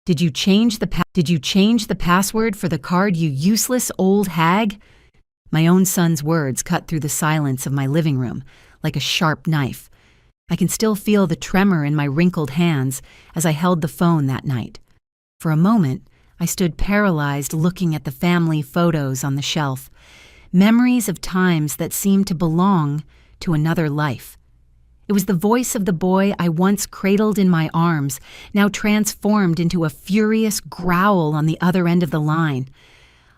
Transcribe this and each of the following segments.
Did you change the password for the card, you useless old hag?" My own son's words cut through the silence of my living room like a sharp knife. I can still feel the tremor in my wrinkled hands as I held the phone that night. For a moment, I stood paralyzed looking at the family photos on the shelf, memories of times that seemed to belong to another life. It was the voice of the boy I once cradled in my arms, now transformed into a furious growl on the other end of the line.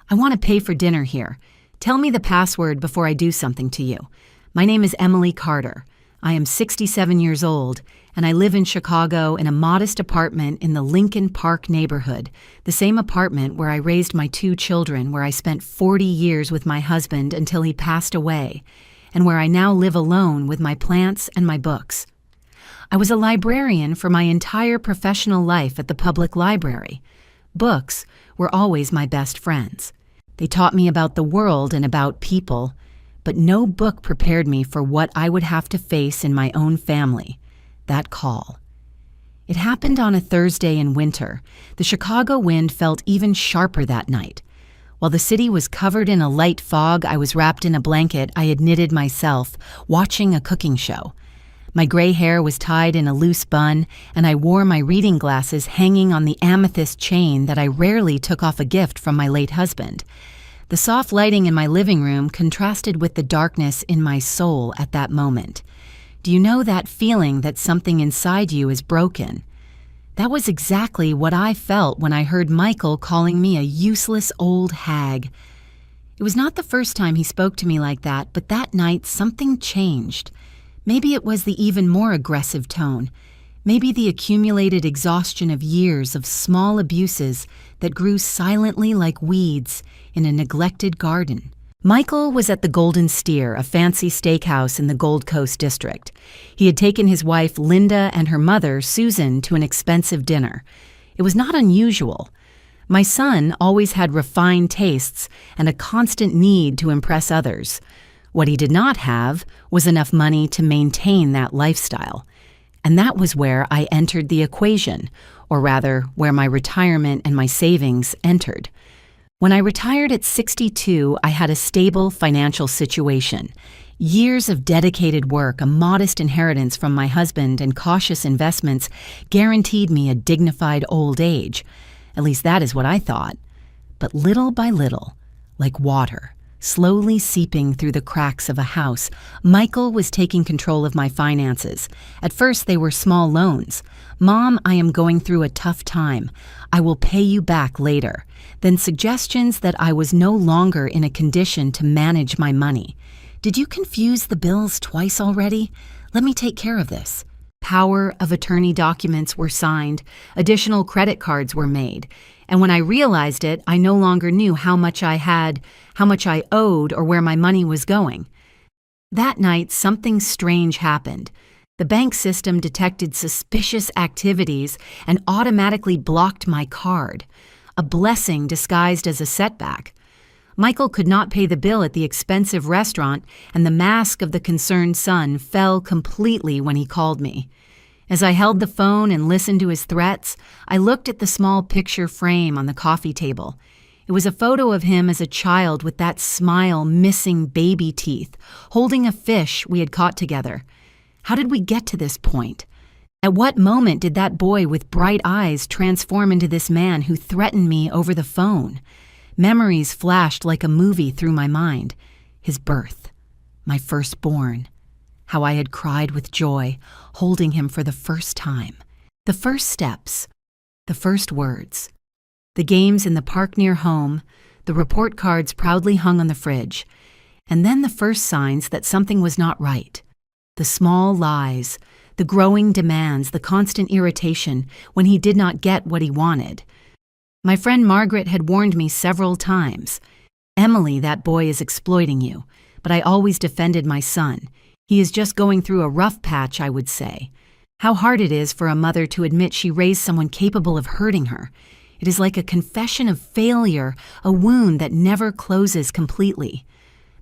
"I want to pay for dinner here. Tell me the password before I do something to you. My name is Emily Carter. I am 67 years old, and I live in Chicago in a modest apartment in the Lincoln Park neighborhood, the same apartment where I raised my 2 children, where I spent 40 years with my husband until he passed away, and where I now live alone with my plants and my books. I was a librarian for my entire professional life at the public library. Books were always my best friends. They taught me about the world and about people, but no book prepared me for what I would have to face in my own family, that call. It happened on a Thursday in winter. The Chicago wind felt even sharper that night. While the city was covered in a light fog, I was wrapped in a blanket I had knitted myself, watching a cooking show. My gray hair was tied in a loose bun, and I wore my reading glasses hanging on the amethyst chain that I rarely took off a gift from my late husband. The soft lighting in my living room contrasted with the darkness in my soul at that moment. Do you know that feeling that something inside you is broken? That was exactly what I felt when I heard Michael calling me a useless old hag. It was not the first time he spoke to me like that, but that night something changed. Maybe it was the even more aggressive tone. Maybe the accumulated exhaustion of years of small abuses that grew silently like weeds in a neglected garden. Michael was at the Golden Steer, a fancy steakhouse in the Gold Coast district. He had taken his wife Linda and her mother Susan to an expensive dinner. It was not unusual. My son always had refined tastes and a constant need to impress others. What he did not have was enough money to maintain that lifestyle. And that was where I entered the equation, or rather, where my retirement and my savings entered. When I retired at 62, I had a stable financial situation. Years of dedicated work, a modest inheritance from my husband, and cautious investments guaranteed me a dignified old age. At least that is what I thought. But little by little, like water, slowly seeping through the cracks of a house, Michael was taking control of my finances. At first, they were small loans. "Mom, I am going through a tough time. I will pay you back later." Then suggestions that I was no longer in a condition to manage my money. "Did you confuse the bills twice already? Let me take care of this." Power of attorney documents were signed, additional credit cards were made, and when I realized it, I no longer knew how much I had, how much I owed, or where my money was going. That night, something strange happened. The bank system detected suspicious activities and automatically blocked my card, a blessing disguised as a setback. Michael could not pay the bill at the expensive restaurant, and the mask of the concerned son fell completely when he called me. As I held the phone and listened to his threats, I looked at the small picture frame on the coffee table. It was a photo of him as a child with that smile missing baby teeth, holding a fish we had caught together. How did we get to this point? At what moment did that boy with bright eyes transform into this man who threatened me over the phone? Memories flashed like a movie through my mind. His birth, my firstborn, how I had cried with joy, holding him for the first time. The first steps, the first words, the games in the park near home, the report cards proudly hung on the fridge, and then the first signs that something was not right. The small lies, the growing demands, the constant irritation when he did not get what he wanted. My friend Margaret had warned me several times. "Emily, that boy is exploiting you," but I always defended my son. "He is just going through a rough patch," I would say. How hard it is for a mother to admit she raised someone capable of hurting her. It is like a confession of failure, a wound that never closes completely.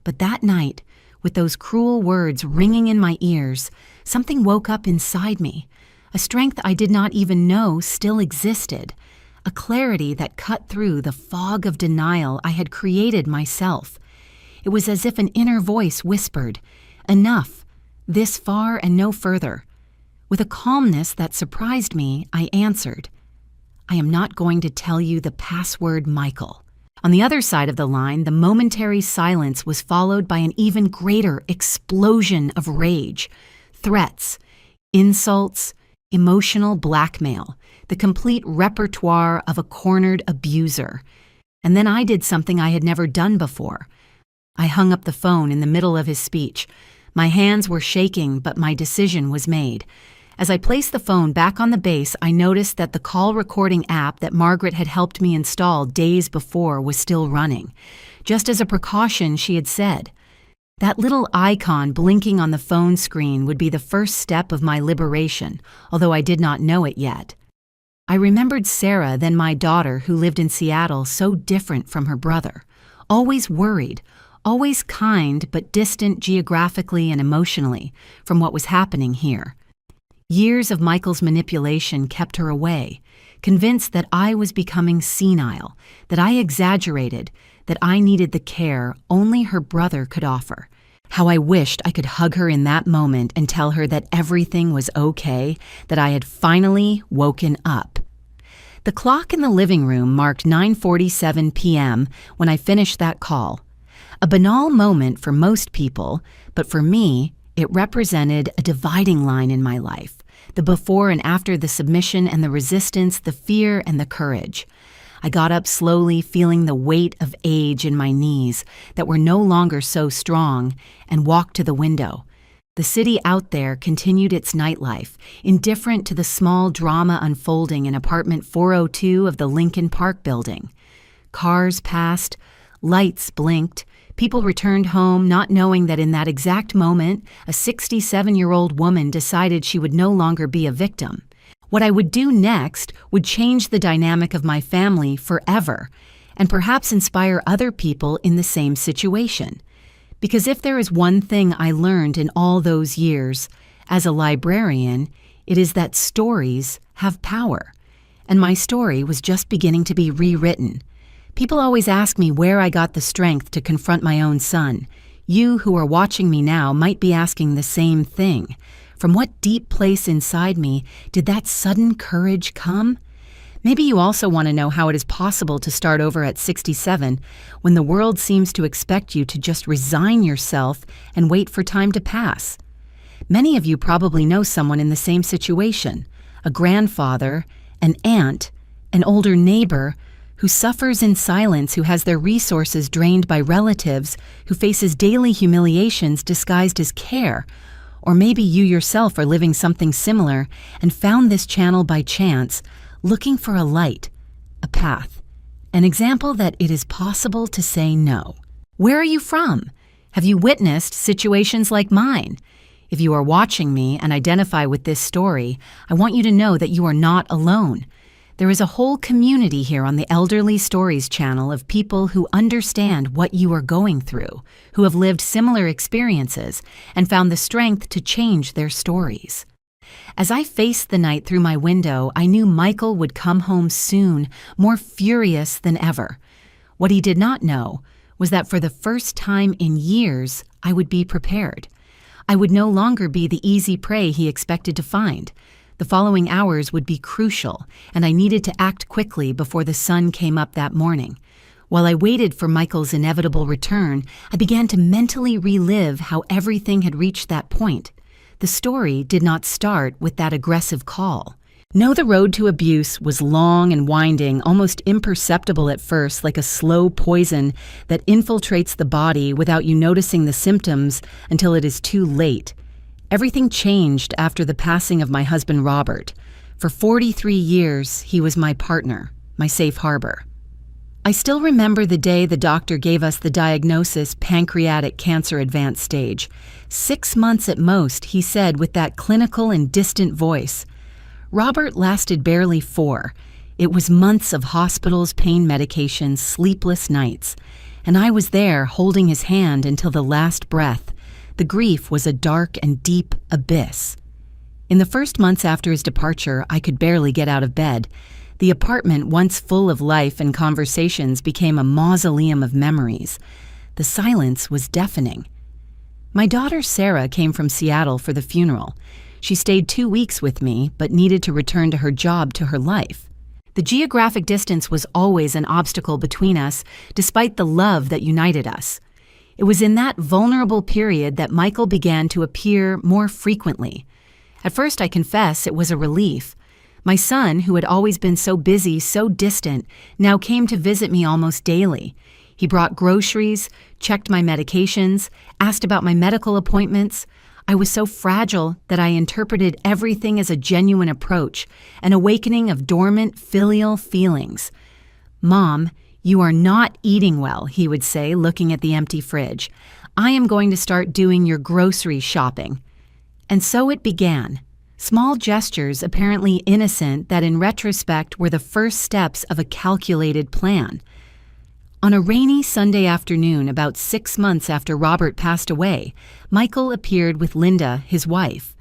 But that night, with those cruel words ringing in my ears, something woke up inside me, a strength I did not even know still existed. a clarity that cut through the fog of denial I had created myself. It was as if an inner voice whispered, "Enough, this far and no further." With a calmness that surprised me, I answered, "I am not going to tell you the password, Michael." On the other side of the line, the momentary silence was followed by an even greater explosion of rage, threats, insults, emotional blackmail, the complete repertoire of a cornered abuser. And then I did something I had never done before. I hung up the phone in the middle of his speech. My hands were shaking, but my decision was made. As I placed the phone back on the base, I noticed that the call recording app that Margaret had helped me install days before was still running. Just as a precaution, she had said, that little icon blinking on the phone screen would be the first step of my liberation, although I did not know it yet. I remembered Sarah, then my daughter, who lived in Seattle, so different from her brother. Always worried, always kind but distant geographically and emotionally from what was happening here. Years of Michael's manipulation kept her away, convinced that I was becoming senile, that I exaggerated, that I needed the care only her brother could offer. How I wished I could hug her in that moment and tell her that everything was okay, that I had finally woken up. The clock in the living room marked 9:47 p.m. when I finished that call. A banal moment for most people, but for me, it represented a dividing line in my life, the before and after the submission and the resistance, the fear and the courage. I got up slowly, feeling the weight of age in my knees that were no longer so strong, and walked to the window. The city out there continued its nightlife, indifferent to the small drama unfolding in apartment 402 of the Lincoln Park building. Cars passed, lights blinked, people returned home not knowing that in that exact moment, a 67-year-old woman decided she would no longer be a victim. What I would do next would change the dynamic of my family forever, and perhaps inspire other people in the same situation. Because if there is one thing I learned in all those years, as a librarian, it is that stories have power. And my story was just beginning to be rewritten. People always ask me where I got the strength to confront my own son. You who are watching me now might be asking the same thing. From what deep place inside me did that sudden courage come? Maybe you also want to know how it is possible to start over at 67 when the world seems to expect you to just resign yourself and wait for time to pass. Many of you probably know someone in the same situation, a grandfather, an aunt, an older neighbor who suffers in silence, who has their resources drained by relatives, who faces daily humiliations disguised as care. Or maybe you yourself are living something similar and found this channel by chance, looking for a light, a path, an example that it is possible to say no. Where are you from? Have you witnessed situations like mine? If you are watching me and identify with this story, I want you to know that you are not alone. There is a whole community here on the Elderly Stories channel of people who understand what you are going through, who have lived similar experiences and found the strength to change their stories. As I faced the night through my window, I knew Michael would come home soon, more furious than ever. What he did not know was that for the first time in years, I would be prepared. I would no longer be the easy prey he expected to find. The following hours would be crucial, and I needed to act quickly before the sun came up that morning. While I waited for Michael's inevitable return, I began to mentally relive how everything had reached that point. The story did not start with that aggressive call. No, the road to abuse was long and winding, almost imperceptible at first, like a slow poison that infiltrates the body without you noticing the symptoms until it is too late. Everything changed after the passing of my husband, Robert. For 43 years, he was my partner, my safe harbor. I still remember the day the doctor gave us the diagnosis, pancreatic cancer advanced stage. 6 months at most, he said with that clinical and distant voice. Robert lasted barely 4. It was months of hospitals, pain medications, sleepless nights. And I was there holding his hand until the last breath. The grief was a dark and deep abyss. In the first months after his departure, I could barely get out of bed. The apartment, once full of life and conversations, became a mausoleum of memories. The silence was deafening. My daughter Sarah came from Seattle for the funeral. She stayed 2 weeks with me, but needed to return to her job, to her life. The geographic distance was always an obstacle between us, despite the love that united us. It was in that vulnerable period that Michael began to appear more frequently. At first, I confess, it was a relief. My son, who had always been so busy, so distant, now came to visit me almost daily. He brought groceries, checked my medications, asked about my medical appointments. I was so fragile that I interpreted everything as a genuine approach, an awakening of dormant filial feelings. "Mom, you are not eating well," he would say, looking at the empty fridge. "I am going to start doing your grocery shopping." And so it began. Small gestures, apparently innocent, that in retrospect were the first steps of a calculated plan. On a rainy Sunday afternoon, about 6 months after Robert passed away, Michael appeared with Linda, his wife.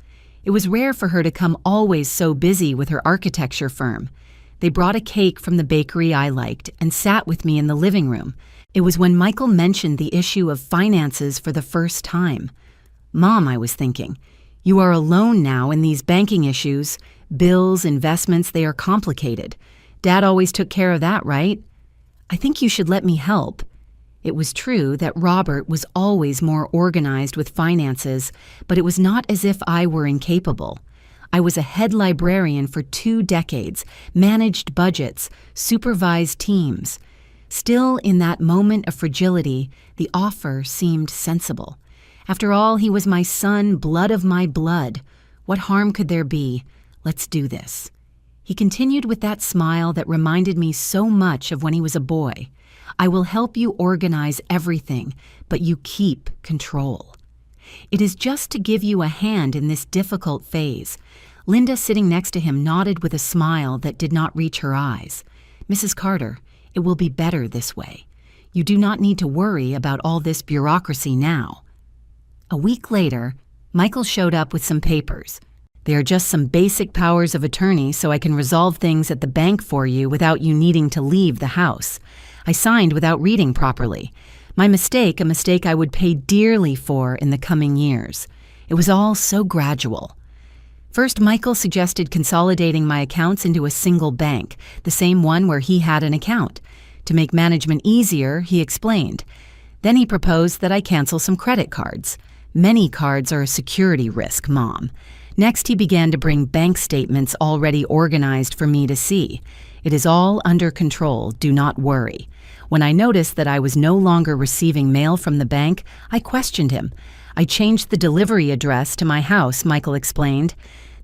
It was rare for her to come, always so busy with her architecture firm. They brought a cake from the bakery I liked and sat with me in the living room. It was when Michael mentioned the issue of finances for the first time. "Mom," I was thinking, "you are alone now in these banking issues. Bills, investments, they are complicated. Dad always took care of that, right? I think you should let me help." It was true that Robert was always more organized with finances, but it was not as if I were incapable. I was a head librarian for 2 decades, managed budgets, supervised teams. Still, in that moment of fragility, the offer seemed sensible. After all, he was my son, blood of my blood. What harm could there be? Let's do this. He continued with that smile that reminded me so much of when he was a boy. "I will help you organize everything, but you keep control. It is just to give you a hand in this difficult phase." Linda, sitting next to him, nodded with a smile that did not reach her eyes. "Mrs. Carter, it will be better this way. You do not need to worry about all this bureaucracy now." A week later, Michael showed up with some papers. "They are just some basic powers of attorney so I can resolve things at the bank for you without you needing to leave the house." I signed without reading properly. My mistake, a mistake I would pay dearly for in the coming years. It was all so gradual. First, Michael suggested consolidating my accounts into a single bank, the same one where he had an account. To make management easier, he explained. Then he proposed that I cancel some credit cards. Many cards are a security risk, Mom. Next, he began to bring bank statements already organized for me to see. "It is all under control, do not worry." When I noticed that I was no longer receiving mail from the bank, I questioned him. "I changed the delivery address to my house," Michael explained.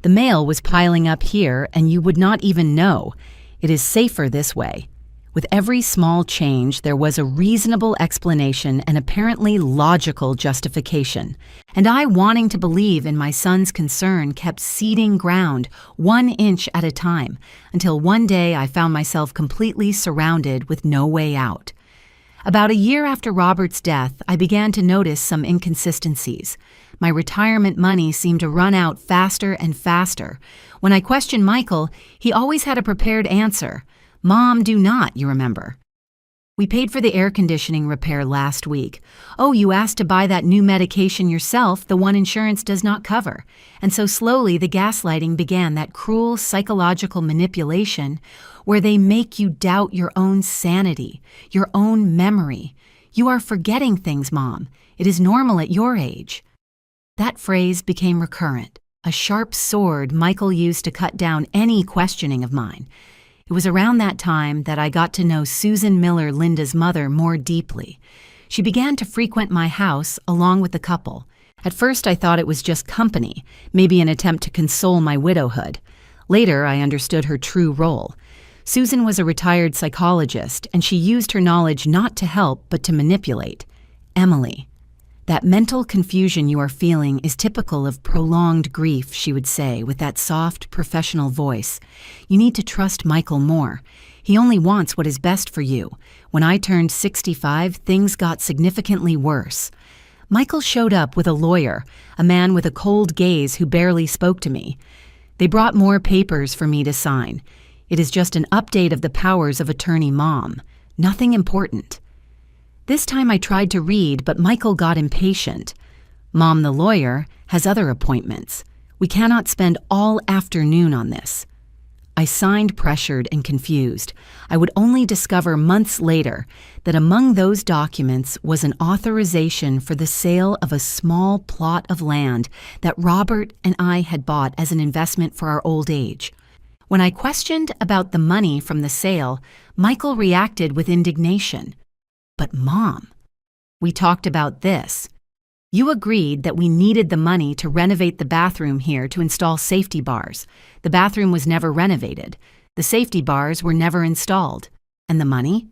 "The mail was piling up here, and you would not even know. It is safer this way." With every small change, there was a reasonable explanation and apparently logical justification. And I, wanting to believe in my son's concern, kept ceding ground 1 inch at a time, until one day I found myself completely surrounded with no way out. About a year after Robert's death, I began to notice some inconsistencies. My retirement money seemed to run out faster and faster. When I questioned Michael, he always had a prepared answer. "Mom, do not, you remember." "We paid for the air conditioning repair last week." "Oh, you asked to buy that new medication yourself, the one insurance does not cover." And so slowly the gaslighting began, that cruel psychological manipulation where they make you doubt your own sanity, your own memory. "You are forgetting things, Mom. It is normal at your age." That phrase became recurrent, a sharp sword Michael used to cut down any questioning of mine. It was around that time that I got to know Susan Miller, Linda's mother, more deeply. She began to frequent my house along with the couple. At first I thought it was just company, maybe an attempt to console my widowhood. Later I understood her true role. Susan was a retired psychologist, and she used her knowledge not to help but to manipulate. "Emily, that mental confusion you are feeling is typical of prolonged grief," she would say with that soft, professional voice. "You need to trust Michael more. He only wants what is best for you. When I turned 65, things got significantly worse." Michael showed up with a lawyer, a man with a cold gaze who barely spoke to me. They brought more papers for me to sign. It is just an update of the powers of attorney Mom. Nothing important. This time I tried to read, but Michael got impatient. Mom, the lawyer, has other appointments. We cannot spend all afternoon on this. I signed, pressured, and confused. I would only discover months later that among those documents was an authorization for the sale of a small plot of land that Robert and I had bought as an investment for our old age. When I questioned about the money from the sale, Michael reacted with indignation. But Mom, we talked about this. You agreed that we needed the money to renovate the bathroom here to install safety bars. The bathroom was never renovated. The safety bars were never installed. And the money?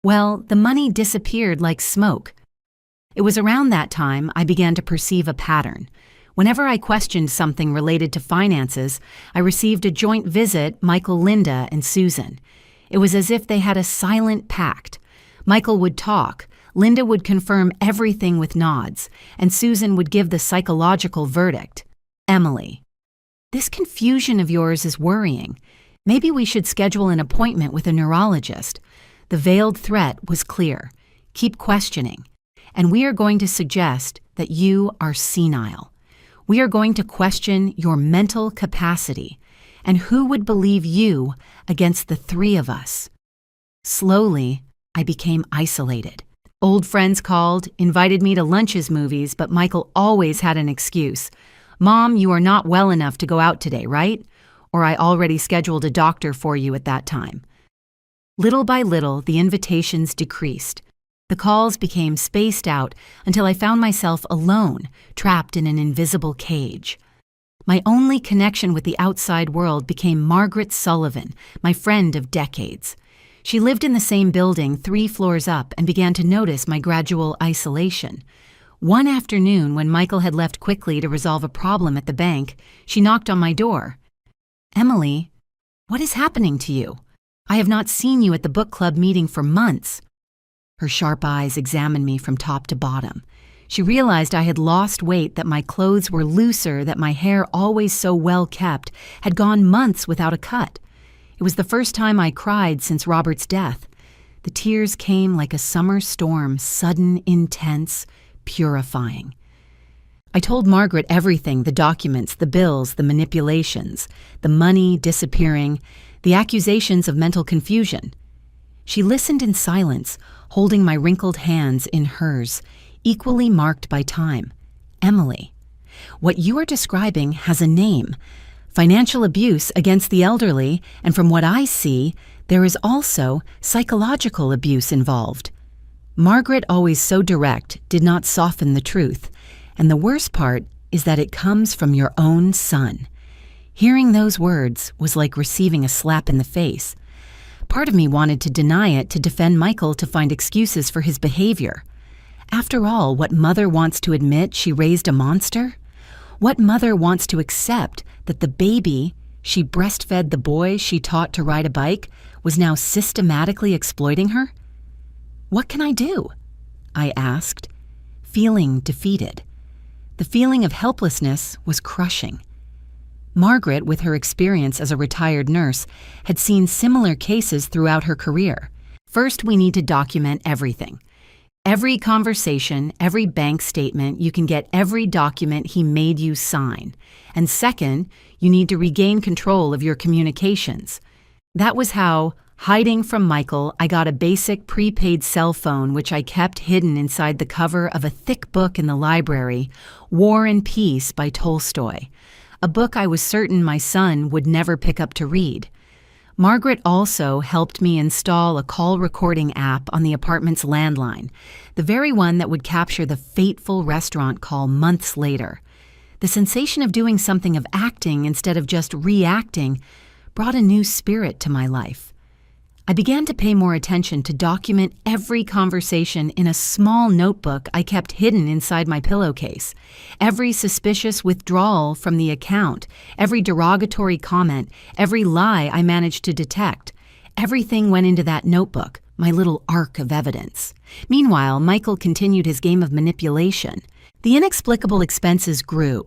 Well, the money disappeared like smoke. It was around that time I began to perceive a pattern. Whenever I questioned something related to finances, I received a joint visit, Michael, Linda, and Susan. It was as if they had a silent pact. Michael would talk, Linda would confirm everything with nods, and Susan would give the psychological verdict. Emily, this confusion of yours is worrying. Maybe we should schedule an appointment with a neurologist. The veiled threat was clear. Keep questioning. And we are going to suggest that you are senile. We are going to question your mental capacity. And who would believe you against the three of us? Slowly, I became isolated. Old friends called, invited me to lunches, movies, but Michael always had an excuse. Mom, you are not well enough to go out today, right? Or I already scheduled a doctor for you at that time. Little by little, the invitations decreased. The calls became spaced out until I found myself alone, trapped in an invisible cage. My only connection with the outside world became Margaret Sullivan, my friend of decades. She lived in the same building 3 floors up and began to notice my gradual isolation. One afternoon, when Michael had left quickly to resolve a problem at the bank, she knocked on my door. Emily, what is happening to you? I have not seen you at the book club meeting for months. Her sharp eyes examined me from top to bottom. She realized I had lost weight, that my clothes were looser, that my hair, always so well kept, had gone months without a cut. It was the first time I cried since Robert's death. The tears came like a summer storm, sudden, intense, purifying. I told Margaret everything, the documents, the bills, the manipulations, the money disappearing, the accusations of mental confusion. She listened in silence, holding my wrinkled hands in hers, equally marked by time. Emily, what you are describing has a name. Financial abuse against the elderly, and from what I see, there is also psychological abuse involved. Margaret, always so direct, did not soften the truth, and the worst part is that it comes from your own son. Hearing those words was like receiving a slap in the face. Part of me wanted to deny it, to defend Michael, to find excuses for his behavior. After all, what mother wants to admit she raised a monster? What mother wants to accept that the baby she breastfed, the boy she taught to ride a bike, was now systematically exploiting her? What can I do? I asked, feeling defeated. The feeling of helplessness was crushing. Margaret, with her experience as a retired nurse, had seen similar cases throughout her career. First, we need to document everything. Every conversation, every bank statement, you can get every document he made you sign. And second, you need to regain control of your communications. That was how, hiding from Michael, I got a basic prepaid cell phone which I kept hidden inside the cover of a thick book in the library, War and Peace by Tolstoy, a book I was certain my son would never pick up to read. Margaret also helped me install a call recording app on the apartment's landline, the very one that would capture the fateful restaurant call months later. The sensation of doing something, of acting instead of just reacting, brought a new spirit to my life. I began to pay more attention, to document every conversation in a small notebook I kept hidden inside my pillowcase. Every suspicious withdrawal from the account, every derogatory comment, every lie I managed to detect. Everything went into that notebook, my little ark of evidence. Meanwhile, Michael continued his game of manipulation. The inexplicable expenses grew.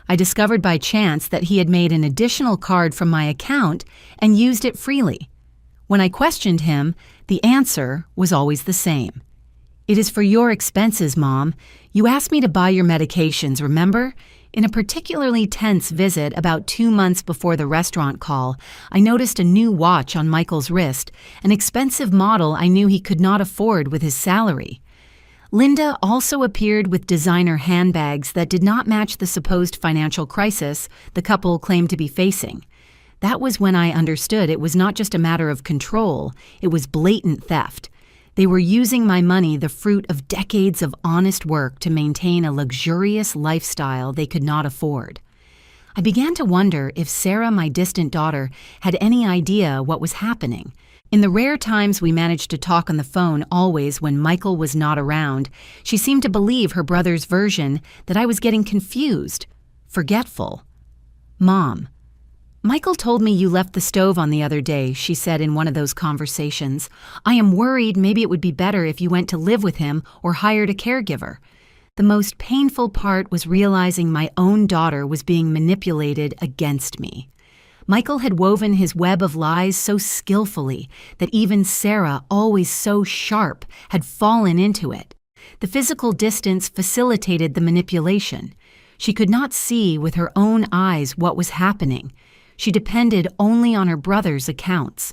I discovered by chance that he had made an additional card from my account and used it freely. When I questioned him, the answer was always the same. "It is for your expenses, Mom. You asked me to buy your medications, remember?" In a particularly tense visit about 2 months before the restaurant call, I noticed a new watch on Michael's wrist, an expensive model I knew he could not afford with his salary. Linda also appeared with designer handbags that did not match the supposed financial crisis the couple claimed to be facing. That was when I understood it was not just a matter of control, it was blatant theft. They were using my money, the fruit of decades of honest work, to maintain a luxurious lifestyle they could not afford. I began to wonder if Sarah, my distant daughter, had any idea what was happening. In the rare times we managed to talk on the phone, always when Michael was not around, she seemed to believe her brother's version that I was getting confused, forgetful. "Mom, Michael told me you left the stove on the other day," she said in one of those conversations. "I am worried maybe it would be better if you went to live with him or hired a caregiver." The most painful part was realizing my own daughter was being manipulated against me. Michael had woven his web of lies so skillfully that even Sarah, always so sharp, had fallen into it. The physical distance facilitated the manipulation. She could not see with her own eyes what was happening. She depended only on her brother's accounts.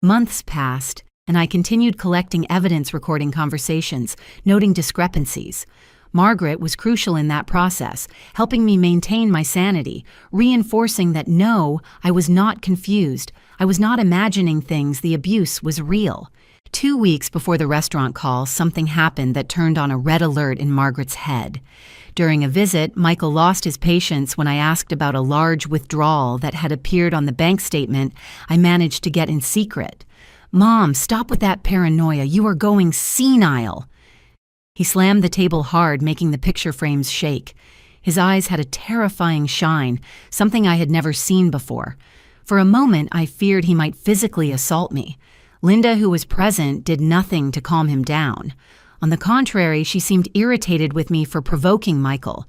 Months passed, and I continued collecting evidence, recording conversations, noting discrepancies. Margaret was crucial in that process, helping me maintain my sanity, reinforcing that no, I was not confused. I was not imagining things. The abuse was real. 2 weeks before the restaurant call, something happened that turned on a red alert in Margaret's head. During a visit, Michael lost his patience when I asked about a large withdrawal that had appeared on the bank statement I managed to get in secret. "Mom, stop with that paranoia. You are going senile." He slammed the table hard, making the picture frames shake. His eyes had a terrifying shine, something I had never seen before. For a moment, I feared he might physically assault me. Linda, who was present, did nothing to calm him down. On the contrary, she seemed irritated with me for provoking Michael.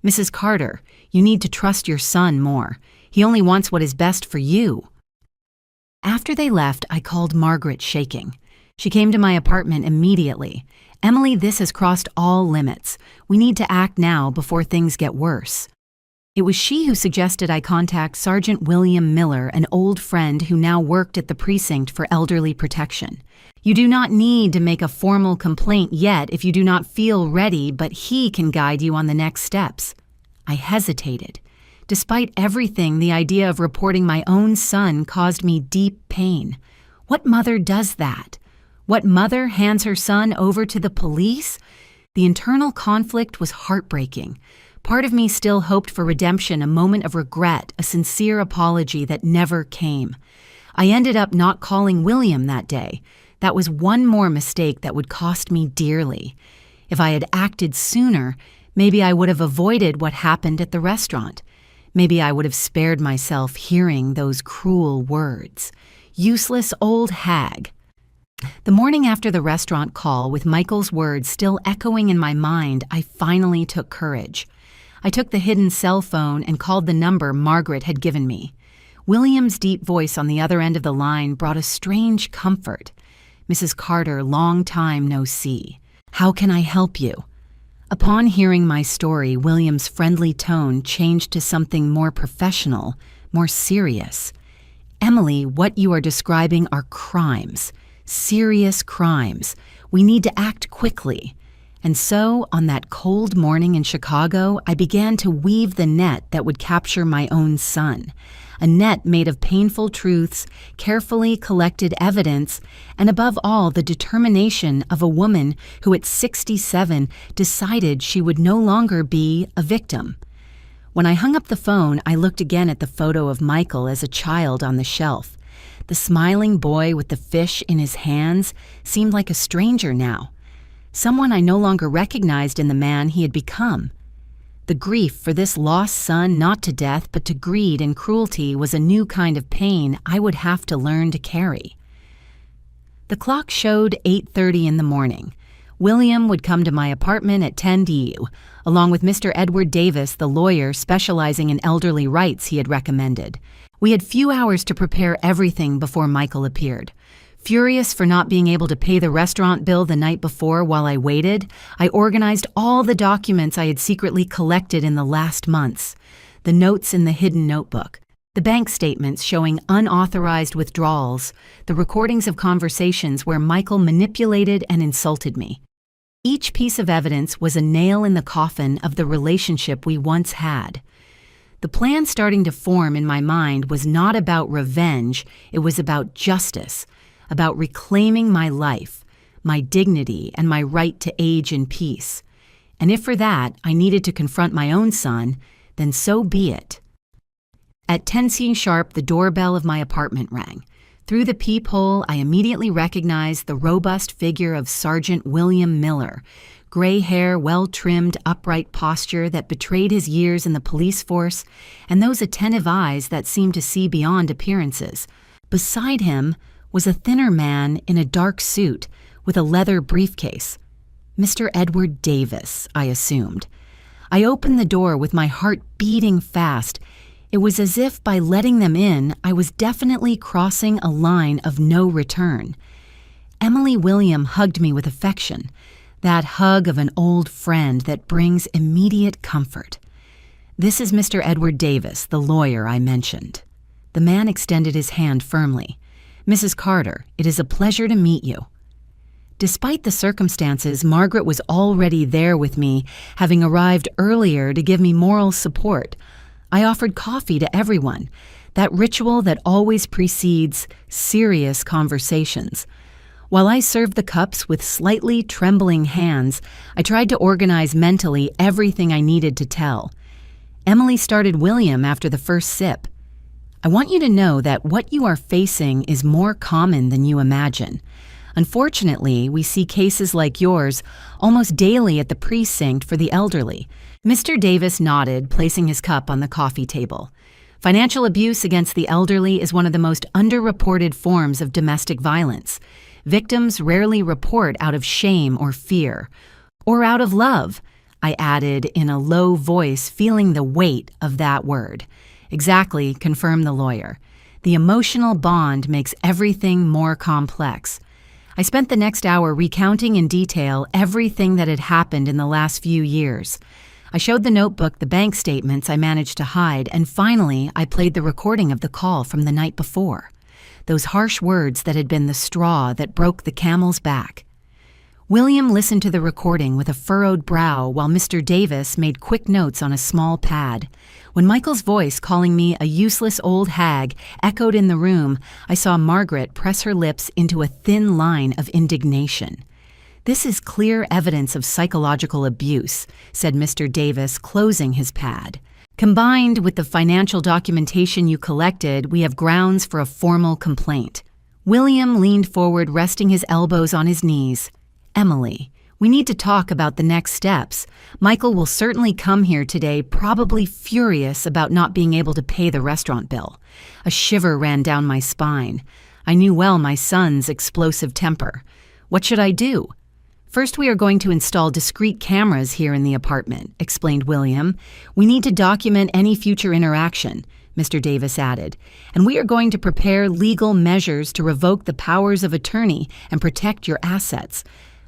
"Mrs. Carter, you need to trust your son more. He only wants what is best for you." After they left, I called Margaret, shaking. She came to my apartment immediately. "Emily, this has crossed all limits. We need to act now before things get worse." It was she who suggested I contact Sergeant William Miller, an old friend who now worked at the precinct for elderly protection. "You do not need to make a formal complaint yet if you do not feel ready, but he can guide you on the next steps." I hesitated. Despite everything, the idea of reporting my own son caused me deep pain. What mother does that? What mother hands her son over to the police? The internal conflict was heartbreaking. Part of me still hoped for redemption, a moment of regret, a sincere apology that never came. I ended up not calling William that day. That was one more mistake that would cost me dearly. If I had acted sooner, maybe I would have avoided what happened at the restaurant. Maybe I would have spared myself hearing those cruel words. "Useless old hag." The morning after the restaurant call, with Michael's words still echoing in my mind, I finally took courage. I took the hidden cell phone and called the number Margaret had given me. William's deep voice on the other end of the line brought a strange comfort. "Mrs. Carter, long time no see. How can I help you?" Upon hearing my story, William's friendly tone changed to something more professional, more serious. "Emily, what you are describing are crimes. Serious crimes. We need to act quickly." And so, on that cold morning in Chicago, I began to weave the net that would capture my own son. A net made of painful truths, carefully collected evidence, and above all, the determination of a woman who at 67 decided she would no longer be a victim. When I hung up the phone, I looked again at the photo of Michael as a child on the shelf. The smiling boy with the fish in his hands seemed like a stranger now. Someone I no longer recognized in the man he had become. The grief for this lost son, not to death but to greed and cruelty, was a new kind of pain I would have to learn to carry. The clock showed 8:30 in the morning. William would come to my apartment at 10 DU, along with Mr. Edward Davis, the lawyer specializing in elderly rights he had recommended. We had few hours to prepare everything before Michael appeared. Furious for not being able to pay the restaurant bill the night before while I waited, I organized all the documents I had secretly collected in the last months. The notes in the hidden notebook, the bank statements showing unauthorized withdrawals, the recordings of conversations where Michael manipulated and insulted me. Each piece of evidence was a nail in the coffin of the relationship we once had. The plan starting to form in my mind was not about revenge, it was about justice, about reclaiming my life, my dignity, and my right to age in peace. And if for that I needed to confront my own son, then so be it. At 10 sharp, the doorbell of my apartment rang. Through the peephole, I immediately recognized the robust figure of Sergeant William Miller, gray hair, well-trimmed, upright posture that betrayed his years in the police force, and those attentive eyes that seemed to see beyond appearances. Beside him was a thinner man in a dark suit with a leather briefcase. Mr. Edward Davis, I assumed. I opened the door with my heart beating fast. It was as if by letting them in, I was definitely crossing a line of no return. Emily William hugged me with affection, that hug of an old friend that brings immediate comfort. "This is Mr. Edward Davis, the lawyer I mentioned." The man extended his hand firmly. "Mrs. Carter, it is a pleasure to meet you." Despite the circumstances, Margaret was already there with me, having arrived earlier to give me moral support. I offered coffee to everyone, that ritual that always precedes serious conversations. While I served the cups with slightly trembling hands, I tried to organize mentally everything I needed to tell. Emily started William after the first sip. "I want you to know that what you are facing is more common than you imagine. Unfortunately, we see cases like yours almost daily at the precinct for the elderly." Mr. Davis nodded, placing his cup on the coffee table. "Financial abuse against the elderly is one of the most underreported forms of domestic violence. Victims rarely report out of shame or fear. Or out of love," I added in a low voice, feeling the weight of that word. "Exactly," confirmed the lawyer. "The emotional bond makes everything more complex." I spent the next hour recounting in detail everything that had happened in the last few years. I showed the notebook, the bank statements I managed to hide, and finally I played the recording of the call from the night before. Those harsh words that had been the straw that broke the camel's back. William listened to the recording with a furrowed brow while Mr. Davis made quick notes on a small pad. When Michael's voice calling me a useless old hag echoed in the room, I saw Margaret press her lips into a thin line of indignation. "This is clear evidence of psychological abuse," said Mr. Davis, closing his pad. "Combined with the financial documentation you collected, we have grounds for a formal complaint." William leaned forward, resting his elbows on his knees. "Emily, we need to talk about the next steps. Michael will certainly come here today, probably furious about not being able to pay the restaurant bill." A shiver ran down my spine. I knew well my son's explosive temper. "What should I do?" "First, we are going to install discrete cameras here in the apartment," explained William. "We need to document any future interaction," Mr. Davis added. "And we are going to prepare legal measures to revoke the powers of attorney and protect your assets.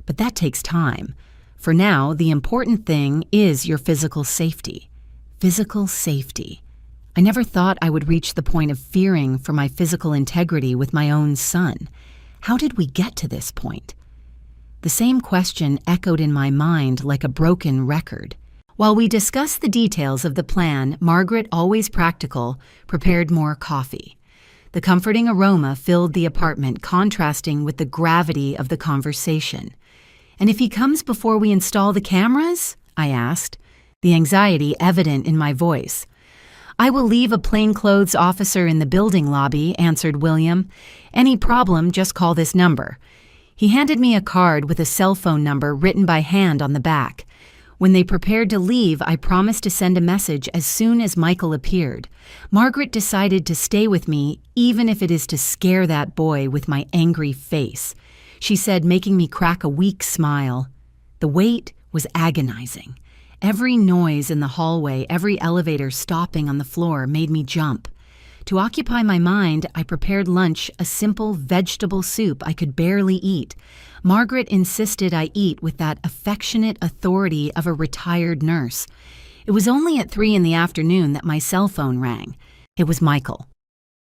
But that takes time. For now, the important thing is your physical safety." Physical safety. I never thought I would reach the point of fearing for my physical integrity with my own son. How did we get to this point? The same question echoed in my mind like a broken record. While we discussed the details of the plan, Margaret, always practical, prepared more coffee. The comforting aroma filled the apartment, contrasting with the gravity of the conversation. "And if he comes before we install the cameras?" I asked, the anxiety evident in my voice. "I will leave a plainclothes officer in the building lobby," answered William. "Any problem, just call this number." He handed me a card with a cell phone number written by hand on the back. When they prepared to leave, I promised to send a message as soon as Michael appeared. Margaret decided to stay with me, even if it is to scare that boy with my angry face. She said, making me crack a weak smile, The wait was agonizing. Every noise in the hallway, every elevator stopping on the floor made me jump. To occupy my mind, I prepared lunch, a simple vegetable soup I could barely eat. Margaret insisted I eat with that affectionate authority of a retired nurse. It was only at 3 p.m. that my cell phone rang. It was Michael.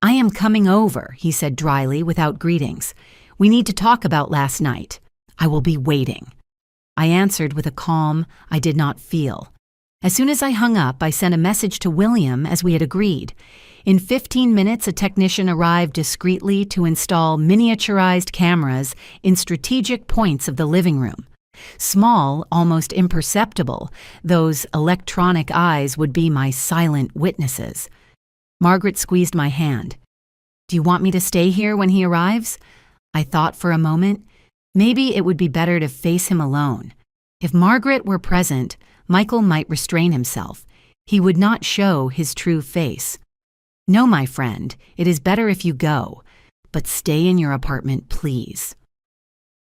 "I am coming over," he said dryly without greetings. "We need to talk about last night. I will be waiting." I answered with a calm I did not feel. As soon as I hung up, I sent a message to William as we had agreed. In 15 minutes, a technician arrived discreetly to install miniaturized cameras in strategic points of the living room. Small, almost imperceptible, those electronic eyes would be my silent witnesses. Margaret squeezed my hand. "Do you want me to stay here when he arrives?" I thought for a moment. Maybe it would be better to face him alone. If Margaret were present, Michael might restrain himself. He would not show his true face. "No, my friend, it is better if you go, but stay in your apartment, please."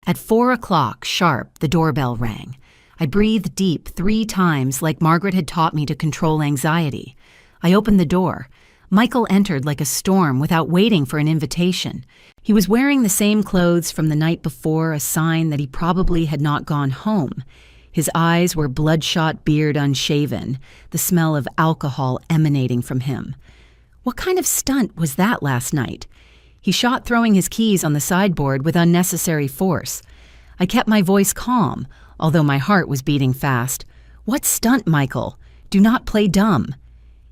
At 4 o'clock sharp, the doorbell rang. I breathed deep 3 times like Margaret had taught me to control anxiety. I opened the door. Michael entered like a storm without waiting for an invitation. He was wearing the same clothes from the night before, a sign that he probably had not gone home. His eyes were bloodshot, beard unshaven, the smell of alcohol emanating from him. What kind of stunt was that last night? He shot throwing his keys on the sideboard with unnecessary force. I kept my voice calm, although my heart was beating fast. "What stunt, Michael? Do not play dumb."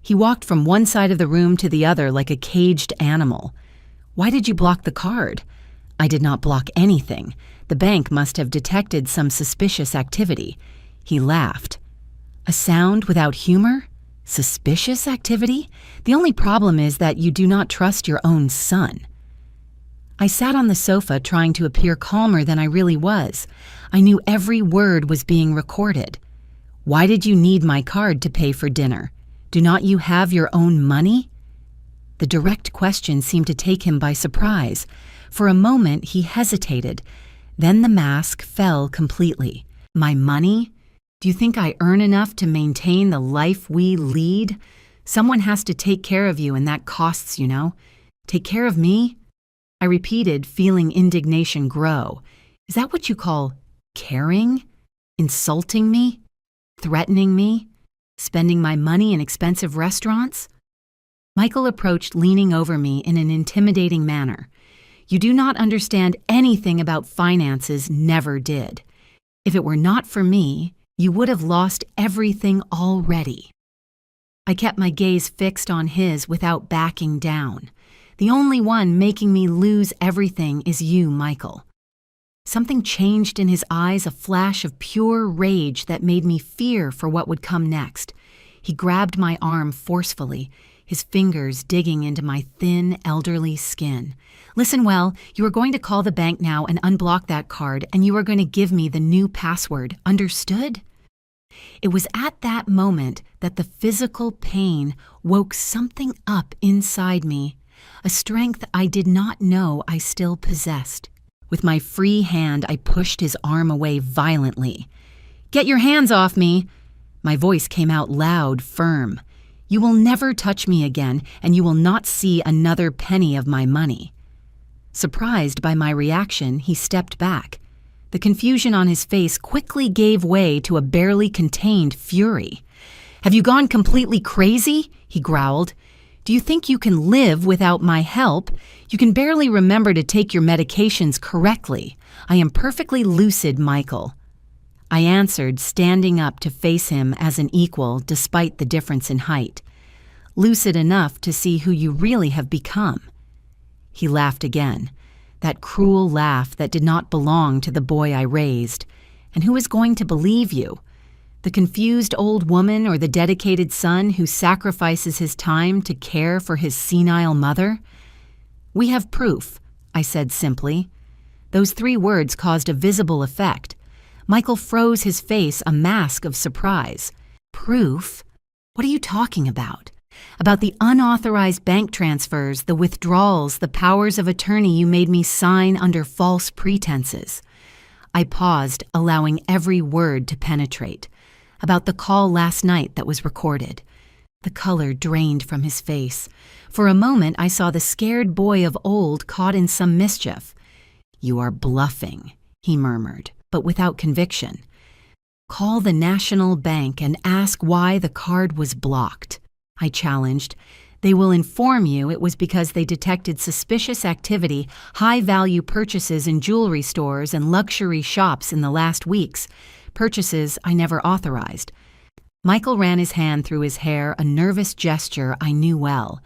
He walked from one side of the room to the other like a caged animal. "Why did you block the card?" I did not block anything. The bank must have detected some suspicious activity. He laughed. "A sound without humor? Suspicious activity? The only problem is that you do not trust your own son." I sat on the sofa trying to appear calmer than I really was. I knew every word was being recorded. "Why did you need my card to pay for dinner? Do not you have your own money?" The direct question seemed to take him by surprise. For a moment he hesitated. Then the mask fell completely. "My money? Do you think I earn enough to maintain the life we lead? Someone has to take care of you, and that costs, you know. Take care of me?" I repeated, feeling indignation grow. "Is that what you call caring? Insulting me? Threatening me? Spending my money in expensive restaurants?" Michael approached, leaning over me in an intimidating manner. "You do not understand anything about finances, never did. If it were not for me, you would have lost everything already." I kept my gaze fixed on his without backing down. "The only one making me lose everything is you, Michael." Something changed in his eyes, a flash of pure rage that made me fear for what would come next. He grabbed my arm forcefully, his fingers digging into my thin, elderly skin. "Listen well, you are going to call the bank now and unblock that card, and you are going to give me the new password. Understood?" It was at that moment that the physical pain woke something up inside me, a strength I did not know I still possessed. With my free hand, I pushed his arm away violently. "Get your hands off me!" My voice came out loud, firm. "You will never touch me again, and you will not see another penny of my money." Surprised by my reaction, he stepped back. The confusion on his face quickly gave way to a barely contained fury. "Have you gone completely crazy?" he growled. "Do you think you can live without my help? You can barely remember to take your medications correctly. I am perfectly lucid, Michael." I answered, standing up to face him as an equal despite the difference in height. "Lucid enough to see who you really have become." He laughed again, that cruel laugh that did not belong to the boy I raised. "And who is going to believe you? The confused old woman or the dedicated son who sacrifices his time to care for his senile mother?" "We have proof," I said simply. Those 3 words caused a visible effect. Michael froze his face, a mask of surprise. "Proof? What are you talking about? About the unauthorized bank transfers, the withdrawals, the powers of attorney you made me sign under false pretenses." I paused, allowing every word to penetrate. About the call last night that was recorded. The color drained from his face. For a moment, I saw the scared boy of old caught in some mischief. "You are bluffing," he murmured, but without conviction. "Call the National Bank and ask why the card was blocked," I challenged. "They will inform you it was because they detected suspicious activity, high-value purchases in jewelry stores and luxury shops in the last weeks, purchases I never authorized." Michael ran his hand through his hair, a nervous gesture I knew well.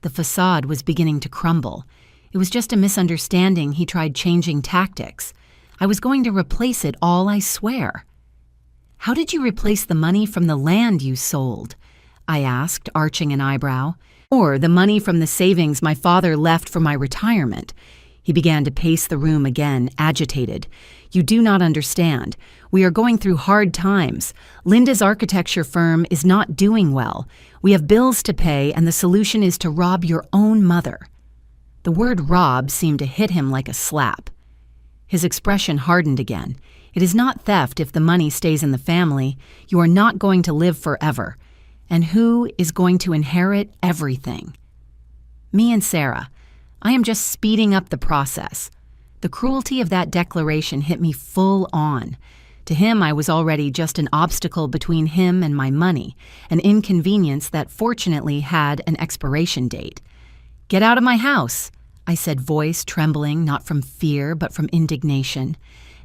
The facade was beginning to crumble. It was just a misunderstanding. He tried changing tactics. I was going to replace it all, I swear. "How did you replace the money from the land you sold?" I asked, arching an eyebrow. "Or the money from the savings my father left for my retirement?" He began to pace the room again, agitated. "You do not understand. We are going through hard times. Linda's architecture firm is not doing well. We have bills to pay, and the solution is to rob your own mother." The word rob seemed to hit him like a slap. His expression hardened again. "It is not theft if the money stays in the family. You are not going to live forever. And who is going to inherit everything?" "Me and Sarah. I am just speeding up the process." The cruelty of that declaration hit me full on. To him, I was already just an obstacle between him and my money, an inconvenience that fortunately had an expiration date. "Get out of my house," I said, voice trembling, not from fear, but from indignation.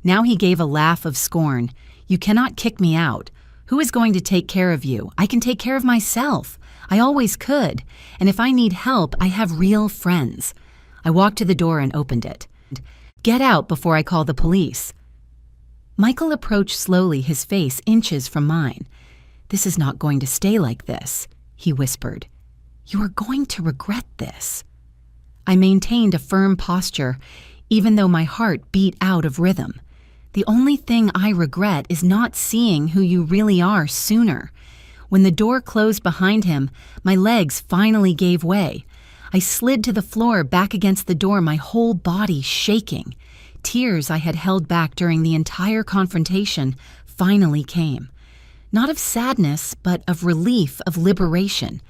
Now he gave a laugh of scorn. "You cannot kick me out. Who is going to take care of you? I can take care of myself. I always could. And if I need help, I have real friends." I walked to the door and opened it. "Get out before I call the police." Michael approached slowly, his face inches from mine. "This is not going to stay like this," he whispered. "You are going to regret this." I maintained a firm posture, even though my heart beat out of rhythm. "The only thing I regret is not seeing who you really are sooner." When the door closed behind him, my legs finally gave way. I slid to the floor, back against the door, my whole body shaking. Tears I had held back during the entire confrontation finally came. Not of sadness, but of relief, of liberation.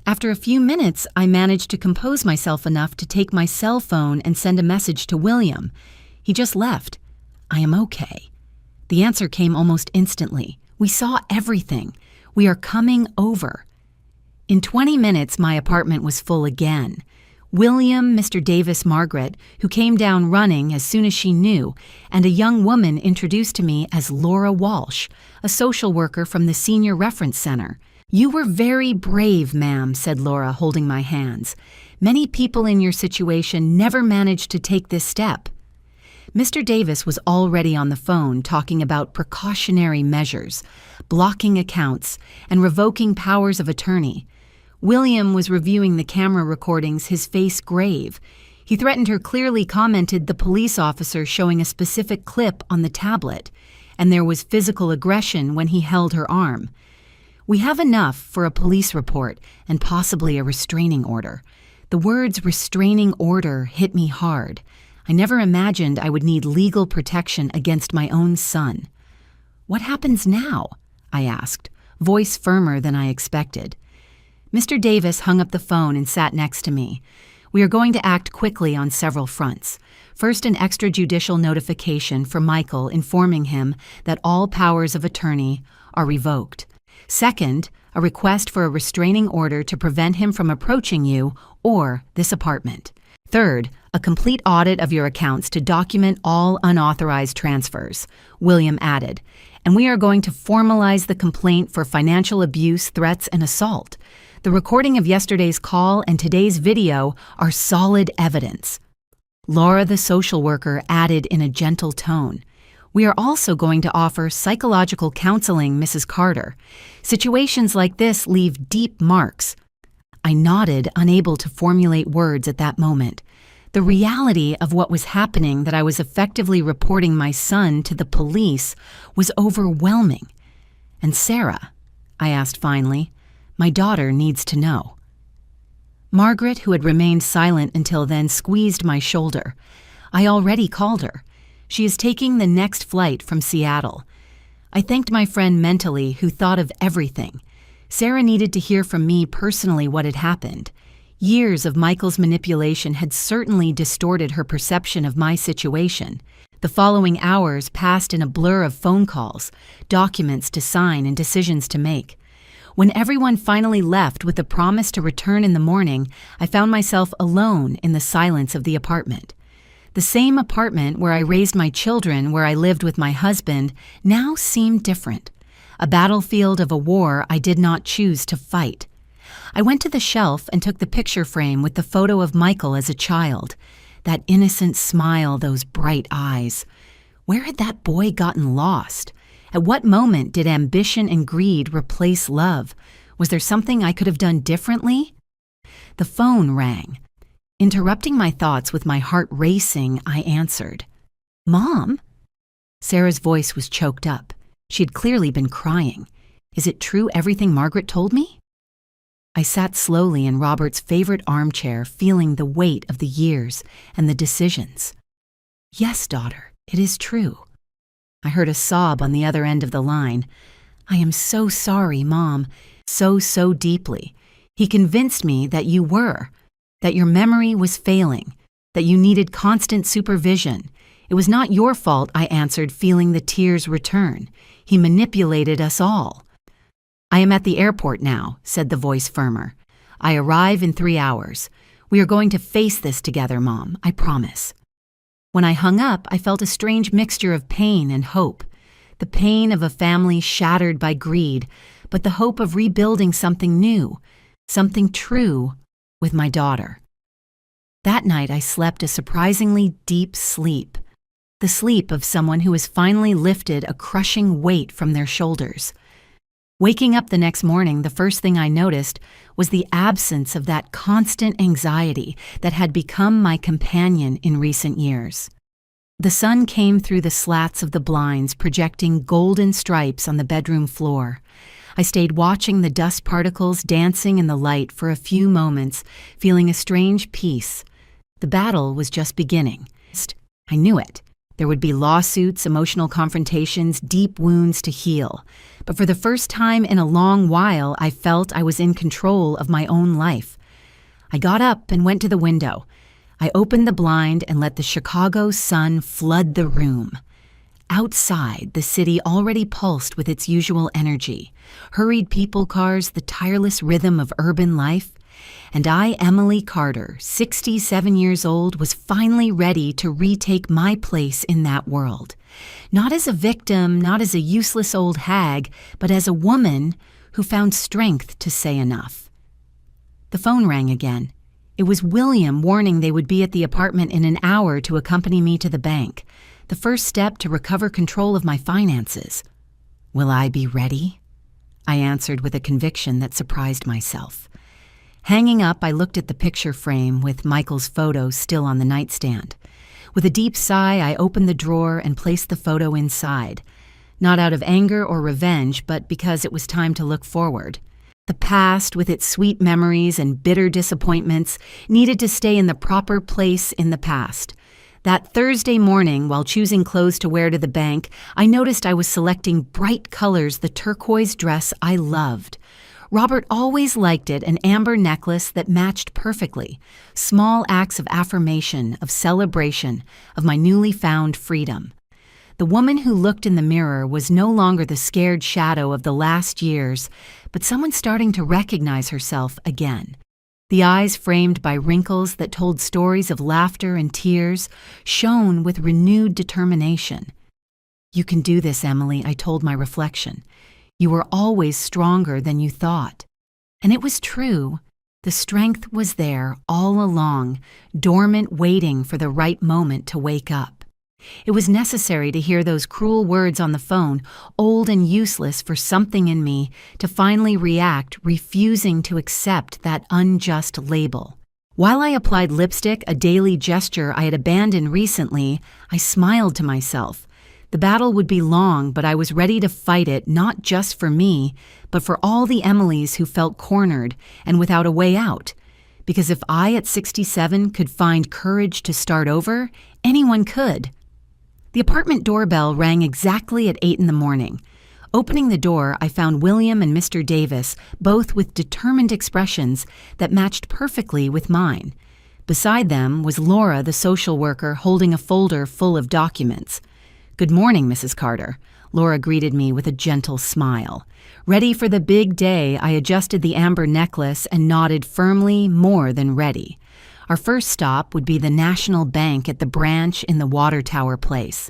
After a few minutes, I managed to compose myself enough to take my cell phone and send a message to William. He just left. "I am okay." The answer came almost instantly. "We saw everything. We are coming over." In 20 minutes, my apartment was full again. William, Mr. Davis, Margaret, who came down running as soon as she knew, and a young woman introduced to me as Laura Walsh, a social worker from the Senior Reference Center. "You were very brave, ma'am," said Laura, holding my hands. "Many people in your situation never managed to take this step." Mr. Davis was already on the phone talking about precautionary measures, blocking accounts, and revoking powers of attorney. William was reviewing the camera recordings, his face grave. He threatened her, clearly commented the police officer showing a specific clip on the tablet, and there was physical aggression when he held her arm. "We have enough for a police report and possibly a restraining order." The words restraining order hit me hard. I never imagined I would need legal protection against my own son. "What happens now?" I asked, voice firmer than I expected. Mr. Davis hung up the phone and sat next to me. "We are going to act quickly on several fronts. First, an extrajudicial notification for Michael informing him that all powers of attorney are revoked. Second, a request for a restraining order to prevent him from approaching you or this apartment. Third, a complete audit of your accounts to document all unauthorized transfers," William added. "And we are going to formalize the complaint for financial abuse, threats, and assault. The recording of yesterday's call and today's video are solid evidence." Laura, the social worker, added in a gentle tone. "We are also going to offer psychological counseling, Mrs. Carter. Situations like this leave deep marks." I nodded, unable to formulate words at that moment. The reality of what was happening, that I was effectively reporting my son to the police, was overwhelming. "And Sarah?" I asked finally. "My daughter needs to know." Margaret, who had remained silent until then, squeezed my shoulder. "I already called her. She is taking the next flight from Seattle. I thanked my friend mentally, who thought of everything. Sarah needed to hear from me personally what had happened. Years of Michael's manipulation had certainly distorted her perception of my situation. The following hours passed in a blur of phone calls, documents to sign, and decisions to make. When everyone finally left with the promise to return in the morning, I found myself alone in the silence of the apartment. The same apartment where I raised my children, where I lived with my husband, now seemed different. A battlefield of a war I did not choose to fight. I went to the shelf and took the picture frame with the photo of Michael as a child. That innocent smile, those bright eyes. Where had that boy gotten lost? At what moment did ambition and greed replace love? Was there something I could have done differently? The phone rang. Interrupting my thoughts with my heart racing, I answered. "Mom?" Sarah's voice was choked up. She had clearly been crying. "Is it true everything Margaret told me?" I sat slowly in Robert's favorite armchair, feeling the weight of the years and the decisions. "Yes, daughter, it is true." I heard a sob on the other end of the line. "I am so sorry, Mom, so deeply. He convinced me that you were, that your memory was failing, that you needed constant supervision. It was not your fault," I answered, feeling the tears return. "He manipulated us all." "I am at the airport now," said the voice firmer. "I arrive in 3 hours. We are going to face this together, Mom, I promise." When I hung up, I felt a strange mixture of pain and hope. The pain of a family shattered by greed, but the hope of rebuilding something new, something true, with my daughter. That night I slept a surprisingly deep sleep, the sleep of someone who has finally lifted a crushing weight from their shoulders. Waking up the next morning, the first thing I noticed was the absence of that constant anxiety that had become my companion in recent years. The sun came through the slats of the blinds, projecting golden stripes on the bedroom floor. I stayed watching the dust particles dancing in the light for a few moments, feeling a strange peace. The battle was just beginning. I knew it. There would be lawsuits, emotional confrontations, deep wounds to heal. But for the first time in a long while, I felt I was in control of my own life. I got up and went to the window. I opened the blind and let the Chicago sun flood the room. Outside, the city already pulsed with its usual energy. Hurried people cars, the tireless rhythm of urban life. And I, Emily Carter, 67 years old, was finally ready to retake my place in that world. Not as a victim, not as a useless old hag, but as a woman who found strength to say enough. The phone rang again. It was William warning they would be at the apartment in an hour to accompany me to the bank, the first step to recover control of my finances. Will I be ready? I answered with a conviction that surprised myself. Hanging up, I looked at the picture frame with Michael's photo still on the nightstand. With a deep sigh, I opened the drawer and placed the photo inside, not out of anger or revenge, but because it was time to look forward. The past, with its sweet memories and bitter disappointments, needed to stay in the proper place in the past. That Thursday morning, while choosing clothes to wear to the bank, I noticed I was selecting bright colors, the turquoise dress I loved. Robert always liked it, an amber necklace that matched perfectly. Small acts of affirmation, of celebration, of my newly found freedom. The woman who looked in the mirror was no longer the scared shadow of the last years, but someone starting to recognize herself again. The eyes framed by wrinkles that told stories of laughter and tears shone with renewed determination. "You can do this, Emily," I told my reflection. "You were always stronger than you thought." And it was true. The strength was there all along, dormant, waiting for the right moment to wake up. It was necessary to hear those cruel words on the phone, old and useless for something in me, to finally react, refusing to accept that unjust label. While I applied lipstick, a daily gesture I had abandoned recently, I smiled to myself. The battle would be long, but I was ready to fight it, not just for me, but for all the Emilys who felt cornered and without a way out. Because if I, at 67, could find courage to start over, anyone could. The apartment doorbell rang exactly at 8 in the morning. Opening the door, I found William and Mr. Davis, both with determined expressions that matched perfectly with mine. Beside them was Laura, the social worker, holding a folder full of documents. "Good morning, Mrs. Carter." Laura greeted me with a gentle smile. Ready for the big day, I adjusted the amber necklace and nodded firmly, more than ready. Our first stop would be the National Bank at the branch in the Water Tower Place.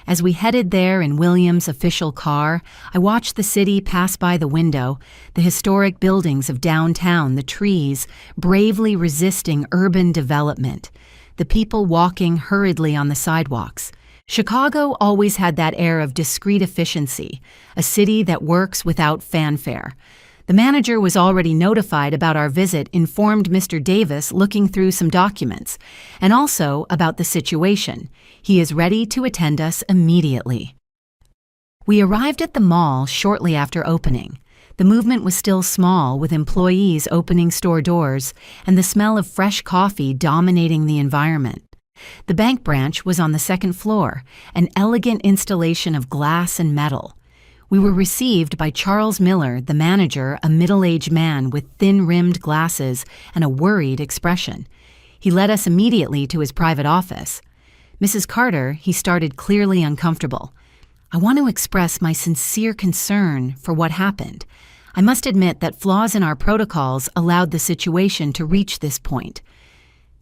As we headed there in William's official car, I watched the city pass by the window, the historic buildings of downtown, the trees, bravely resisting urban development, the people walking hurriedly on the sidewalks. Chicago always had that air of discreet efficiency, a city that works without fanfare. The manager was already notified about our visit, informed Mr. Davis looking through some documents, and also about the situation. He is ready to attend us immediately. We arrived at the mall shortly after opening. The movement was still small, with employees opening store doors and the smell of fresh coffee dominating the environment. The bank branch was on the second floor, an elegant installation of glass and metal. We were received by Charles Miller, the manager, a middle-aged man with thin-rimmed glasses and a worried expression. He led us immediately to his private office. "Mrs. Carter," he started, clearly uncomfortable. "I want to express my sincere concern for what happened. I must admit that flaws in our protocols allowed the situation to reach this point."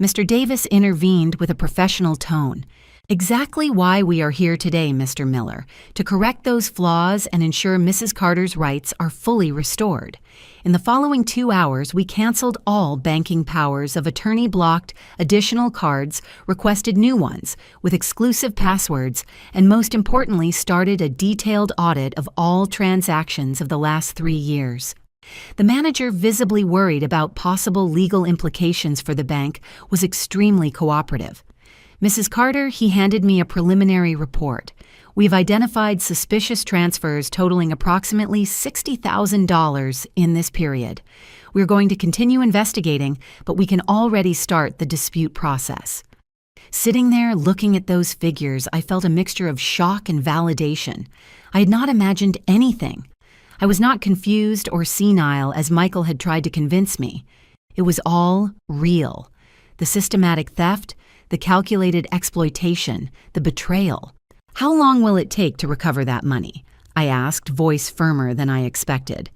Mr. Davis intervened with a professional tone. "Exactly why we are here today, Mr. Miller, to correct those flaws and ensure Mrs. Carter's rights are fully restored. In the following 2 hours, we canceled all banking powers of attorney, blocked additional cards, requested new ones with exclusive passwords, and most importantly, started a detailed audit of all transactions of the last 3 years." The manager, visibly worried about possible legal implications for the bank, was extremely cooperative. "Mrs. Carter," he handed me a preliminary report. "We've identified suspicious transfers totaling approximately $60,000 in this period. We're going to continue investigating, but we can already start the dispute process." Sitting there looking at those figures, I felt a mixture of shock and validation. I had not imagined anything. I was not confused or senile as Michael had tried to convince me. It was all real. The systematic theft, the calculated exploitation, the betrayal. "How long will it take to recover that money?" I asked, voice firmer than I expected.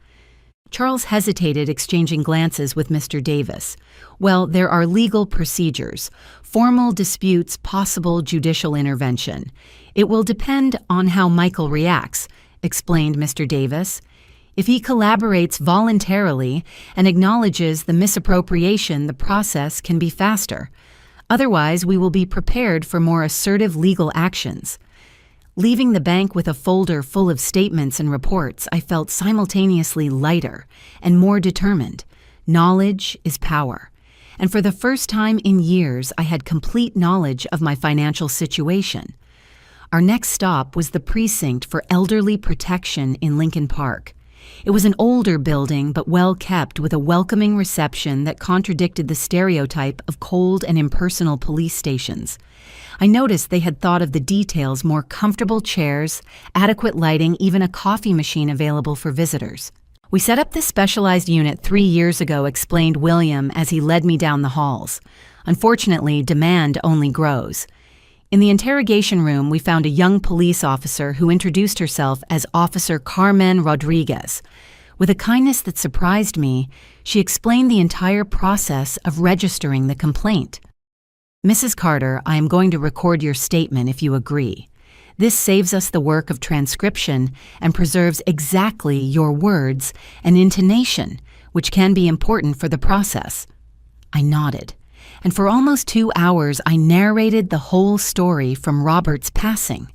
Charles hesitated, exchanging glances with Mr. Davis. "Well, there are legal procedures, formal disputes, possible judicial intervention. It will depend on how Michael reacts," explained Mr. Davis. "If he collaborates voluntarily and acknowledges the misappropriation, the process can be faster. Otherwise, we will be prepared for more assertive legal actions." Leaving the bank with a folder full of statements and reports, I felt simultaneously lighter and more determined. Knowledge is power. And for the first time in years, I had complete knowledge of my financial situation. Our next stop was the precinct for elderly protection in Lincoln Park. It was an older building, but well kept, with a welcoming reception that contradicted the stereotype of cold and impersonal police stations. I noticed they had thought of the details: more comfortable chairs, adequate lighting, even a coffee machine available for visitors. "We set up this specialized unit 3 years ago," explained William as he led me down the halls. "Unfortunately, demand only grows." In the interrogation room, we found a young police officer who introduced herself as Officer Carmen Rodriguez. With a kindness that surprised me, she explained the entire process of registering the complaint. "Mrs. Carter, I am going to record your statement if you agree. This saves us the work of transcription and preserves exactly your words and intonation, which can be important for the process." I nodded. And for almost 2 hours, I narrated the whole story from Robert's passing,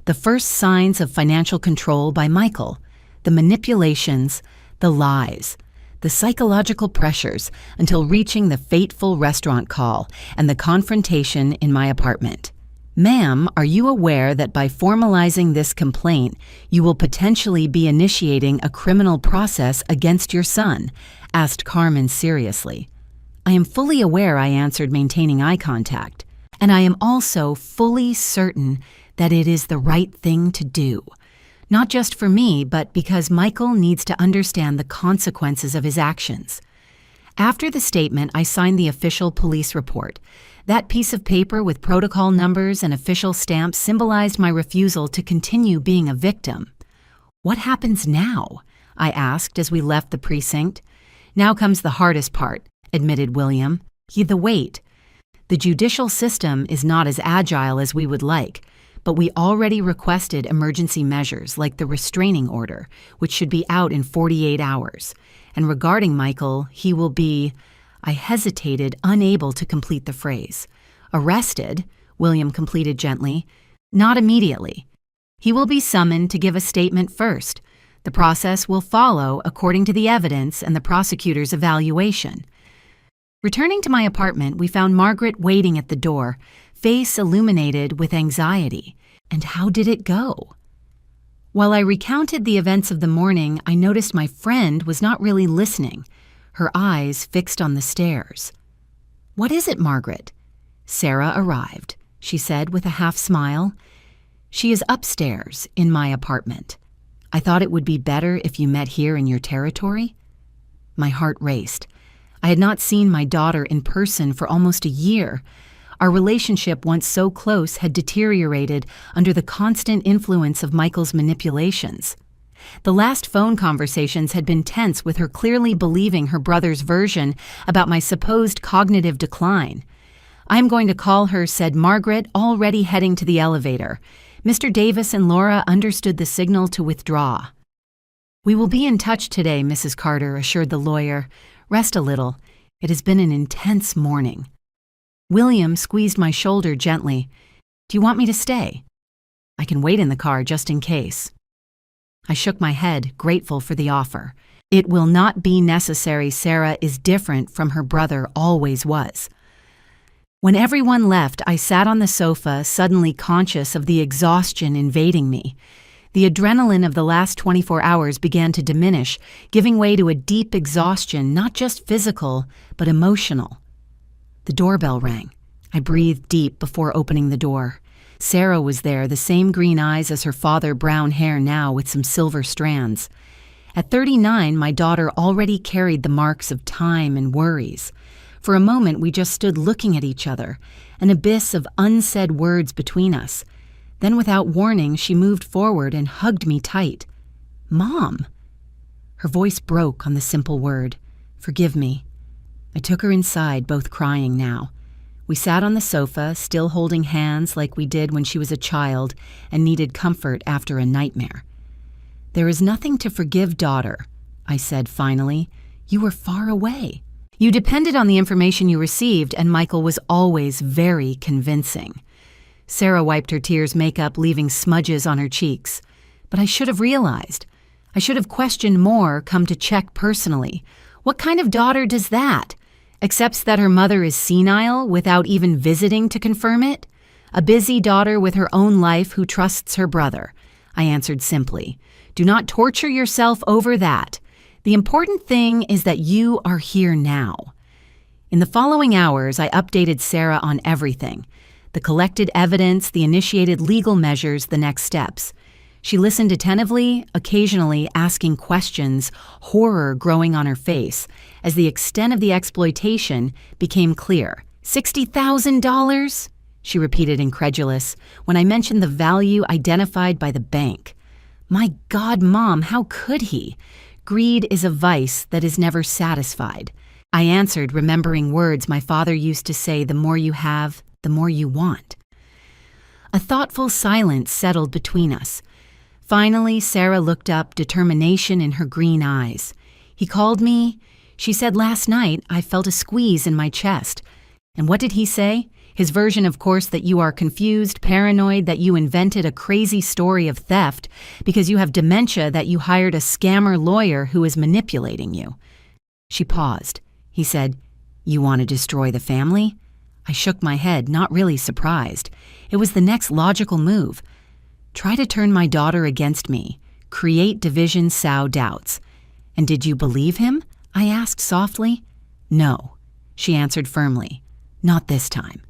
the first signs of financial control by Michael, the manipulations, the lies, the psychological pressures, until reaching the fateful restaurant call and the confrontation in my apartment. "Ma'am, are you aware that by formalizing this complaint, you will potentially be initiating a criminal process against your son?" asked Carmen seriously. "I am fully aware," I answered, maintaining eye contact. "And I am also fully certain that it is the right thing to do. Not just for me, but because Michael needs to understand the consequences of his actions. After the statement, I signed the official police report. That piece of paper with protocol numbers and official stamps symbolized my refusal to continue being a victim. "What happens now?" I asked as we left the precinct. "Now comes the hardest part," admitted William. "The wait. The judicial system is not as agile as we would like, but we already requested emergency measures like the restraining order, which should be out in 48 hours. And regarding Michael, he will be—" I hesitated, unable to complete the phrase. "Arrested," William completed gently. "Not immediately. He will be summoned to give a statement first. The process will follow according to the evidence and the prosecutor's evaluation." Returning to my apartment, we found Margaret waiting at the door, face illuminated with anxiety. And how did it go? While I recounted the events of the morning, I noticed my friend was not really listening, her eyes fixed on the stairs. "What is it, Margaret?" "Sarah arrived," she said with a half smile. "She is upstairs in my apartment. I thought it would be better if you met here in your territory." My heart raced. I had not seen my daughter in person for almost a year. Our relationship, once so close, had deteriorated under the constant influence of Michael's manipulations. The last phone conversations had been tense, with her clearly believing her brother's version about my supposed cognitive decline. "I'm going to call her," said Margaret, already heading to the elevator. Mr. Davis and Laura understood the signal to withdraw. "We will be in touch today," Mrs. Carter assured the lawyer. "Rest a little. It has been an intense morning." William squeezed my shoulder gently. "Do you want me to stay?" "I can wait in the car just in case." I shook my head, grateful for the offer. "It will not be necessary. Sarah is different from her brother always was." When everyone left, I sat on the sofa, suddenly conscious of the exhaustion invading me. The adrenaline of the last 24 hours began to diminish, giving way to a deep exhaustion, not just physical, but emotional. The doorbell rang. I breathed deep before opening the door. Sarah was there, the same green eyes as her father, brown hair now with some silver strands. At 39, my daughter already carried the marks of time and worries. For a moment, we just stood looking at each other, an abyss of unsaid words between us. Then, without warning, she moved forward and hugged me tight. "Mom!" Her voice broke on the simple word. "Forgive me." I took her inside, both crying now. We sat on the sofa, still holding hands like we did when she was a child and needed comfort after a nightmare. "There is nothing to forgive, daughter," I said finally. "You were far away. You depended on the information you received, and Michael was always very convincing." Sarah wiped her tears makeup, leaving smudges on her cheeks. "But I should have realized. I should have questioned more, come to check personally. What kind of daughter does that? Accepts that her mother is senile without even visiting to confirm it? A busy daughter with her own life who trusts her brother," I answered simply. "Do not torture yourself over that. The important thing is that you are here now." In the following hours, I updated Sarah on everything. The collected evidence, the initiated legal measures, the next steps. She listened attentively, occasionally asking questions, horror growing on her face, as the extent of the exploitation became clear. $60,000? She repeated, incredulous, when I mentioned the value identified by the bank. "My God, Mom, how could he? Greed is a vice that is never satisfied." I answered, remembering words my father used to say, "The more you have, the more you want." A thoughtful silence settled between us. Finally, Sarah looked up, determination in her green eyes. "He called me. She said last night I felt a squeeze in my chest." "And what did he say?" His version, of course, that you are confused, paranoid, that you invented a crazy story of theft because you have dementia, that you hired a scammer lawyer who is manipulating you. She paused. He said, "You want to destroy the family?" I shook my head, not really surprised. It was the next logical move. Try to turn my daughter against me. Create division, sow doubts. "And did you believe him?" I asked softly. "No," she answered firmly. "Not this time."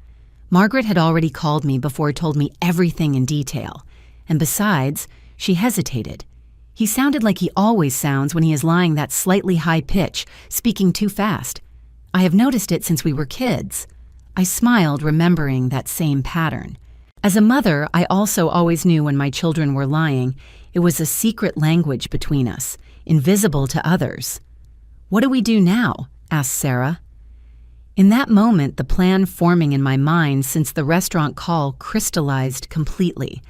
Margaret had already called me before it told me everything in detail. And besides, she hesitated. He sounded like he always sounds when he is lying that slightly high pitch, speaking too fast. I have noticed it since we were kids. I smiled, remembering that same pattern. As a mother, I also always knew when my children were lying. It was a secret language between us, invisible to others. "What do we do now?" asked Sarah. In that moment, the plan forming in my mind since the restaurant call crystallized completely.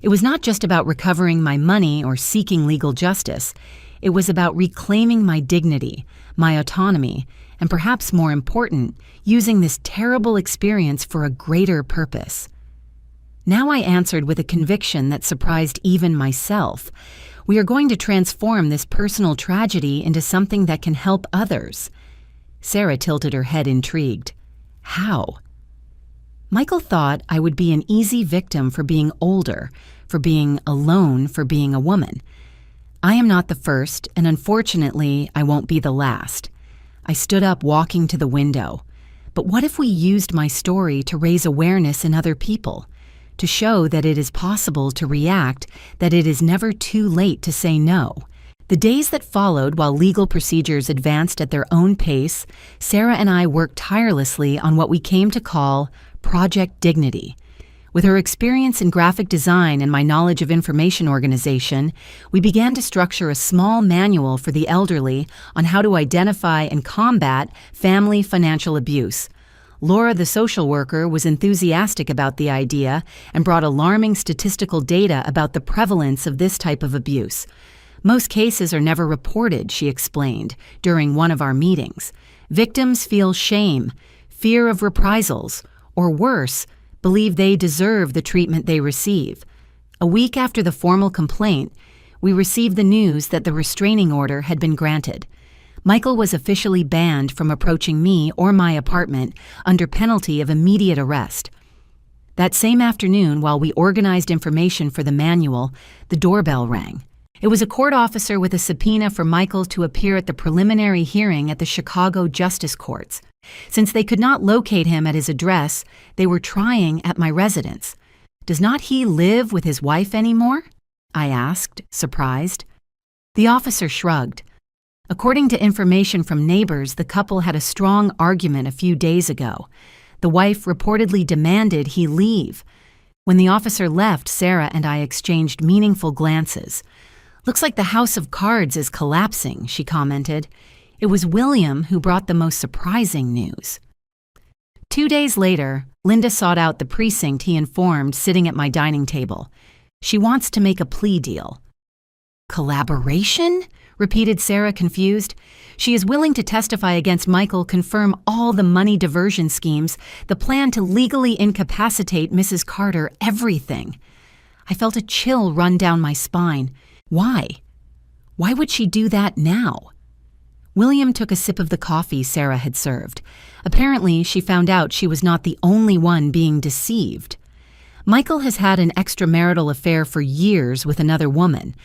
It was not just about recovering my money or seeking legal justice. It was about reclaiming my dignity, my autonomy, and perhaps more important, using this terrible experience for a greater purpose. Now I answered with a conviction that surprised even myself. We are going to transform this personal tragedy into something that can help others. Sarah tilted her head, intrigued. How? Michael thought I would be an easy victim for being older, for being alone, for being a woman. I am not the first, and unfortunately, I won't be the last. I stood up, walking to the window. But what if we used my story to raise awareness in other people? To show that it is possible to react, that it is never too late to say no. The days that followed, while legal procedures advanced at their own pace, Sarah and I worked tirelessly on what we came to call Project Dignity. With her experience in graphic design and my knowledge of information organization, we began to structure a small manual for the elderly on how to identify and combat family financial abuse. Laura, the social worker, was enthusiastic about the idea and brought alarming statistical data about the prevalence of this type of abuse. Most cases are never reported, she explained, during one of our meetings. Victims feel shame, fear of reprisals, or worse, believe they deserve the treatment they receive. A week after the formal complaint, we received the news that the restraining order had been granted. Michael was officially banned from approaching me or my apartment under penalty of immediate arrest. That same afternoon, while we organized information for the manual, the doorbell rang. It was a court officer with a subpoena for Michael to appear at the preliminary hearing at the Chicago Justice Courts. Since they could not locate him at his address, they were trying at my residence. "Does not he live with his wife anymore?" I asked, surprised. The officer shrugged. According to information from neighbors, the couple had a strong argument a few days ago. The wife reportedly demanded he leave. When the officer left, Sarah and I exchanged meaningful glances. "Looks like the house of cards is collapsing," she commented. It was William who brought the most surprising news. 2 days later, Linda sought out the precinct he informed sitting at my dining table. She wants to make a plea deal. "Collaboration?" repeated Sarah, confused. "She is willing to testify against Michael, confirm all the money diversion schemes, the plan to legally incapacitate Mrs. Carter, everything." I felt a chill run down my spine. Why? Why would she do that now? William took a sip of the coffee Sarah had served. Apparently, she found out she was not the only one being deceived. Michael has had an extramarital affair for years with another woman.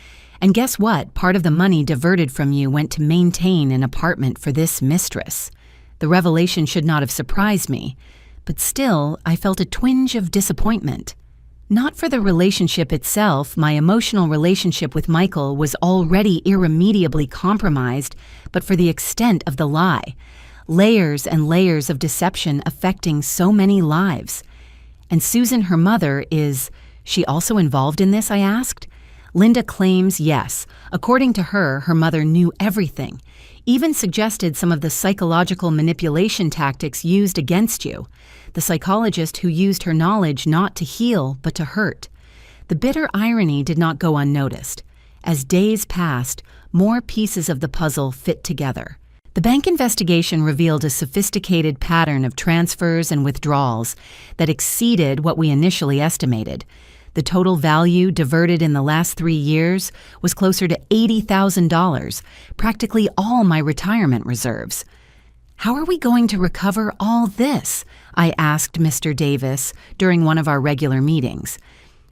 And guess what? Part of the money diverted from you went to maintain an apartment for this mistress. The revelation should not have surprised me, but still, I felt a twinge of disappointment. Not for the relationship itself. My emotional relationship with Michael was already irremediably compromised, but for the extent of the lie. Layers and layers of deception affecting so many lives. And Susan, her mother, is she also involved in this, I asked? Linda claims yes. According to her, her mother knew everything, even suggested some of the psychological manipulation tactics used against you. The psychologist who used her knowledge not to heal, but to hurt. The bitter irony did not go unnoticed. As days passed, more pieces of the puzzle fit together. The bank investigation revealed a sophisticated pattern of transfers and withdrawals that exceeded what we initially estimated. The total value diverted in the last 3 years was closer to $80,000, practically all my retirement reserves. "How are we going to recover all this?" I asked Mr. Davis during one of our regular meetings.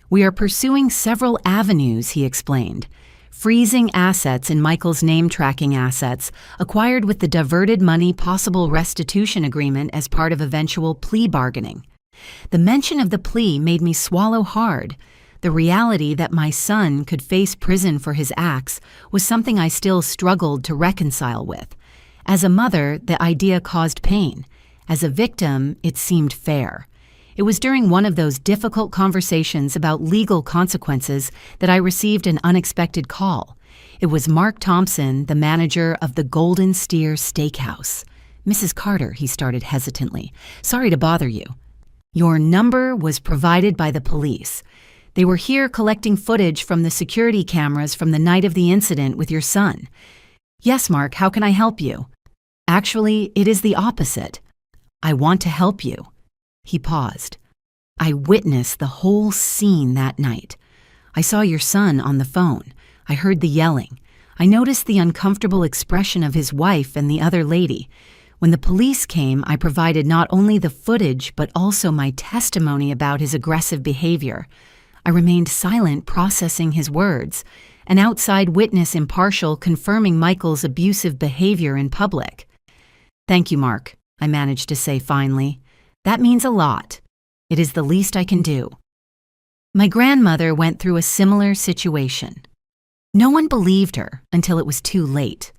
"We are pursuing several avenues," he explained. "Freezing assets in Michael's name-tracking assets, acquired with the diverted money possible restitution agreement as part of eventual plea bargaining. The mention of the plea made me swallow hard. The reality that my son could face prison for his acts was something I still struggled to reconcile with. As a mother, the idea caused pain. As a victim, it seemed fair. It was during one of those difficult conversations about legal consequences that I received an unexpected call. It was Mark Thompson, the manager of the Golden Steer Steakhouse. "Mrs. Carter," he started hesitantly, "sorry to bother you. Your number was provided by the police. They were here collecting footage from the security cameras from the night of the incident with your son." "Yes, Mark, how can I help you?" "Actually, it is the opposite. I want to help you." He paused. "I witnessed the whole scene that night. I saw your son on the phone. I heard the yelling. I noticed the uncomfortable expression of his wife and the other lady. When the police came, I provided not only the footage but also my testimony about his aggressive behavior. I remained silent, processing his words, an outside witness impartial confirming Michael's abusive behavior in public. "Thank you, Mark," I managed to say finally. "That means a lot. It is the least I can do." My grandmother went through a similar situation. No one believed her until it was too late.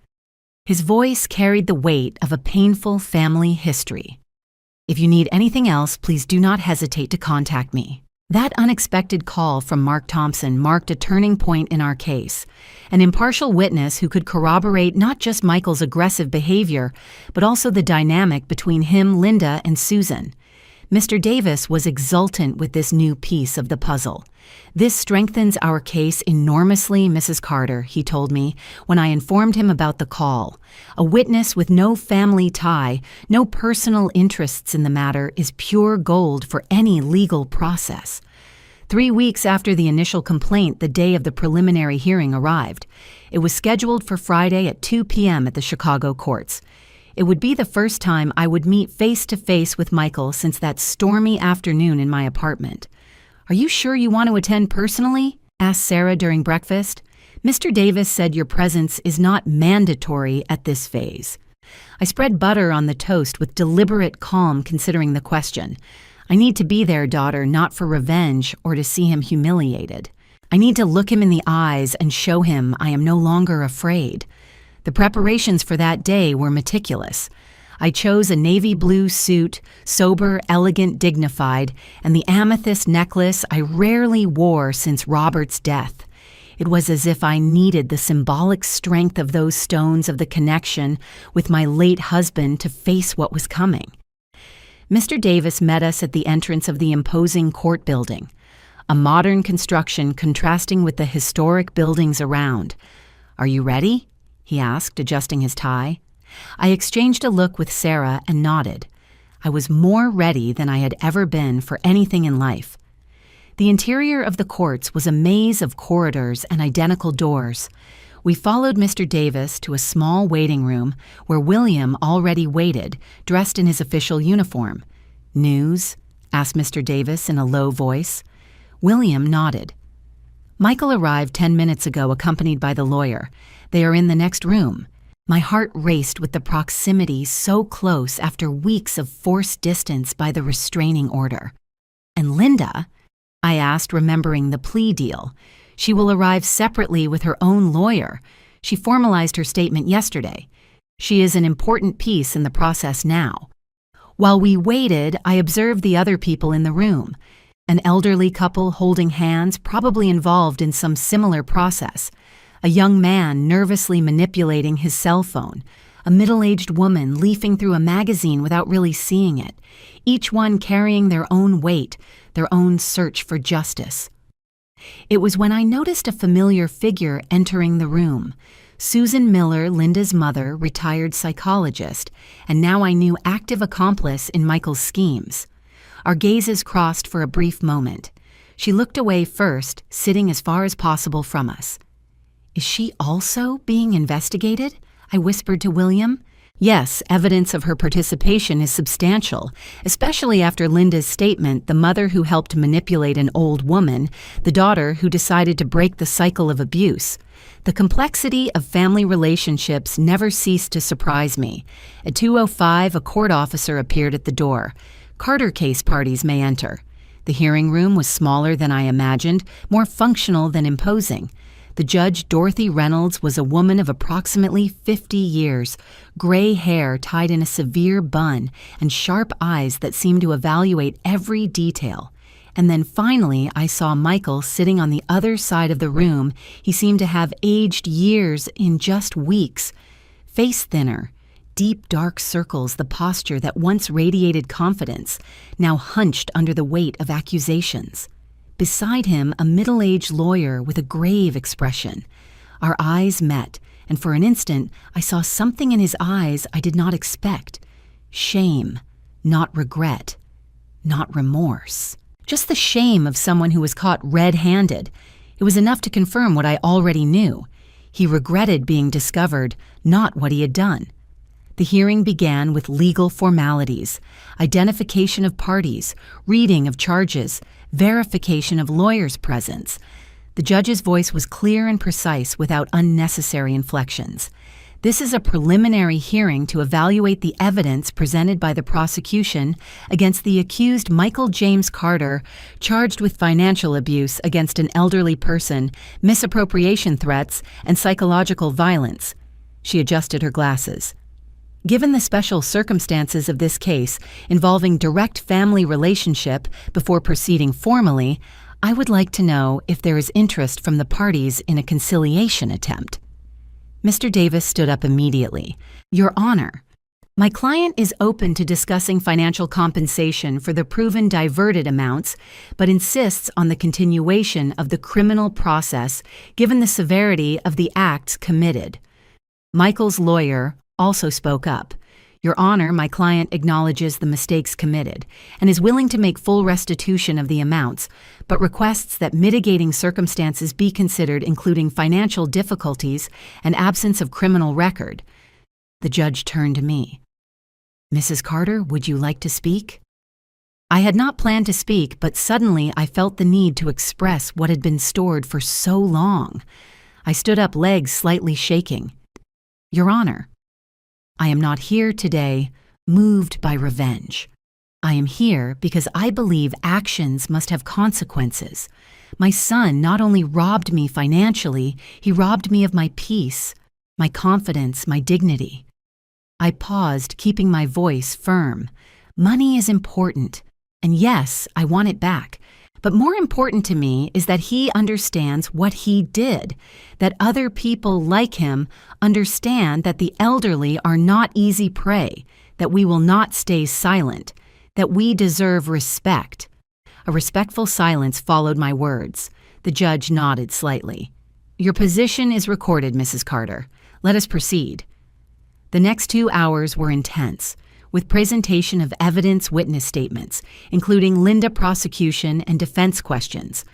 His voice carried the weight of a painful family history. "If you need anything else, please do not hesitate to contact me." That unexpected call from Mark Thompson marked a turning point in our case, an impartial witness who could corroborate not just Michael's aggressive behavior, but also the dynamic between him, Linda, and Susan. Mr. Davis was exultant with this new piece of the puzzle. "This strengthens our case enormously, Mrs. Carter," he told me when I informed him about the call. "A witness with no family tie, no personal interests in the matter is pure gold for any legal process." 3 weeks after the initial complaint, the day of the preliminary hearing arrived. It was scheduled for Friday at 2 p.m. at the Chicago courts. It would be the first time I would meet face-to-face with Michael since that stormy afternoon in my apartment. "Are you sure you want to attend personally?" asked Sarah during breakfast. "Mr. Davis said your presence is not mandatory at this phase." I spread butter on the toast with deliberate calm, considering the question. "I need to be there, daughter, not for revenge or to see him humiliated. I need to look him in the eyes and show him I am no longer afraid." The preparations for that day were meticulous. I chose a navy blue suit, sober, elegant, dignified, and the amethyst necklace I rarely wore since Robert's death. It was as if I needed the symbolic strength of those stones of the connection with my late husband to face what was coming. Mr. Davis met us at the entrance of the imposing court building, a modern construction contrasting with the historic buildings around. "Are you ready?" he asked, adjusting his tie. I exchanged a look with Sarah and nodded. I was more ready than I had ever been for anything in life. The interior of the courts was a maze of corridors and identical doors. We followed Mr. Davis to a small waiting room where William already waited, dressed in his official uniform. "News?" asked Mr. Davis in a low voice. William nodded. "Michael arrived 10 minutes ago accompanied by the lawyer. They are in the next room." My heart raced with the proximity so close after weeks of forced distance by the restraining order. "And Linda?" I asked, remembering the plea deal. "She will arrive separately with her own lawyer. She formalized her statement yesterday. She is an important piece in the process now." While we waited, I observed the other people in the room. An elderly couple holding hands, probably involved in some similar process. A young man nervously manipulating his cell phone. A middle-aged woman leafing through a magazine without really seeing it. Each one carrying their own weight, their own search for justice. It was when I noticed a familiar figure entering the room. Susan Miller, Linda's mother, retired psychologist, and now I knew active accomplice in Michael's schemes. Our gazes crossed for a brief moment. She looked away first, sitting as far as possible from us. "Is she also being investigated?" I whispered to William. "Yes, evidence of her participation is substantial, especially after Linda's statement, the mother who helped manipulate an old woman, the daughter who decided to break the cycle of abuse. The complexity of family relationships never ceased to surprise me. At 2:05, a court officer appeared at the door. Carter case parties may enter. The hearing room was smaller than I imagined, more functional than imposing. The judge, Dorothy Reynolds, was a woman of approximately 50 years, gray hair tied in a severe bun, and sharp eyes that seemed to evaluate every detail. And then finally, I saw Michael sitting on the other side of the room. He seemed to have aged years in just weeks. Face thinner, deep dark circles, the posture that once radiated confidence, now hunched under the weight of accusations. Beside him, a middle-aged lawyer with a grave expression. Our eyes met, and for an instant, I saw something in his eyes I did not expect. Shame, not regret, not remorse. Just the shame of someone who was caught red-handed. It was enough to confirm what I already knew. He regretted being discovered, not what he had done. The hearing began with legal formalities, identification of parties, reading of charges, verification of lawyers' presence. The judge's voice was clear and precise without unnecessary inflections. This is a preliminary hearing to evaluate the evidence presented by the prosecution against the accused Michael James Carter, charged with financial abuse against an elderly person, misappropriation threats, and psychological violence. She adjusted her glasses. Given the special circumstances of this case, involving direct family relationship before proceeding formally, I would like to know if there is interest from the parties in a conciliation attempt. Mr. Davis stood up immediately. Your Honor, my client is open to discussing financial compensation for the proven diverted amounts, but insists on the continuation of the criminal process given the severity of the acts committed. Michael's lawyer also spoke up. Your Honor, my client acknowledges the mistakes committed and is willing to make full restitution of the amounts, but requests that mitigating circumstances be considered, including financial difficulties and absence of criminal record. The judge turned to me. Mrs. Carter, would you like to speak? I had not planned to speak, but suddenly I felt the need to express what had been stored for so long. I stood up, legs slightly shaking. Your Honor, I am not here today moved by revenge. I am here because I believe actions must have consequences. My son not only robbed me financially, he robbed me of my peace, my confidence, my dignity. I paused, keeping my voice firm. Money is important, and yes, I want it back. But more important to me is that he understands what he did, that other people like him understand that the elderly are not easy prey, that we will not stay silent, that we deserve respect. A respectful silence followed my words. The judge nodded slightly. Your position is recorded, Mrs. Carter. Let us proceed. The next 2 hours were intense, with presentation of evidence witness statements, including Linda prosecution and defense questions.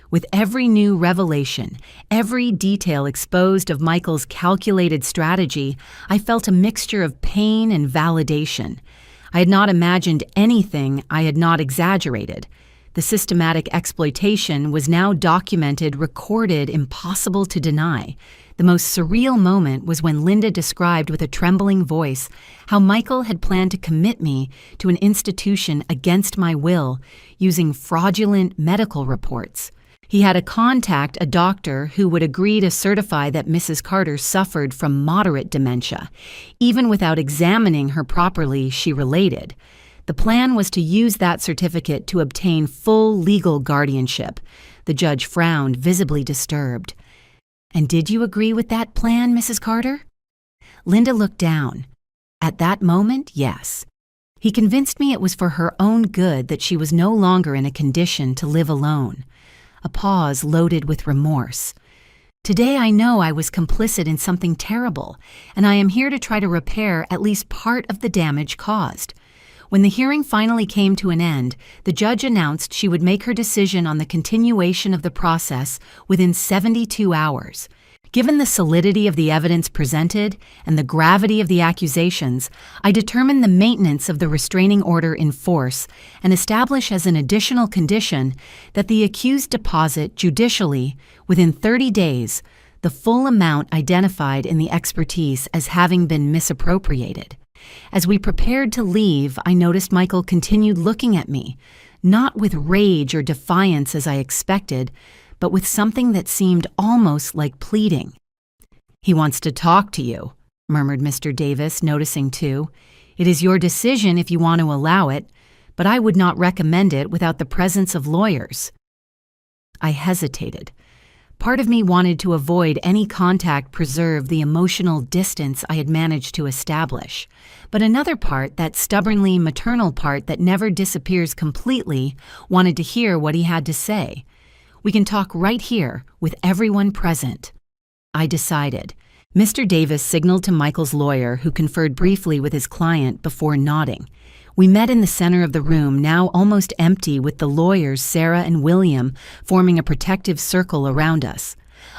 With every new revelation, every detail exposed of Michael's calculated strategy, I felt a mixture of pain and validation. I had not imagined anything I had not exaggerated. The systematic exploitation was now documented, recorded, impossible to deny. The most surreal moment was when Linda described with a trembling voice how Michael had planned to commit me to an institution against my will using fraudulent medical reports. He had a doctor who would agree to certify that Mrs. Carter suffered from moderate dementia. Even without examining her properly, she related. The plan was to use that certificate to obtain full legal guardianship. The judge frowned, visibly disturbed. And did you agree with that plan, Mrs. Carter? Linda looked down. At that moment, yes. He convinced me it was for her own good that she was no longer in a condition to live alone. A pause loaded with remorse. Today I know I was complicit in something terrible, and I am here to try to repair at least part of the damage caused. When the hearing finally came to an end, the judge announced she would make her decision on the continuation of the process within 72 hours. Given the solidity of the evidence presented and the gravity of the accusations, I determined the maintenance of the restraining order in force and establish as an additional condition that the accused deposit judicially, within 30 days, the full amount identified in the expertise as having been misappropriated. As we prepared to leave, I noticed Michael continued looking at me, not with rage or defiance as I expected, but with something that seemed almost like pleading. "He wants to talk to you," murmured Mr. Davis, noticing too. "It is your decision if you want to allow it, but I would not recommend it without the presence of lawyers." I hesitated. Part of me wanted to avoid any contact, preserve the emotional distance I had managed to establish. But another part, that stubbornly maternal part that never disappears completely, wanted to hear what he had to say. "We can talk right here, with everyone present." I decided. Mr. Davis signaled to Michael's lawyer, who conferred briefly with his client before nodding. We met in the center of the room, now almost empty, with the lawyers, Sarah and William, forming a protective circle around us.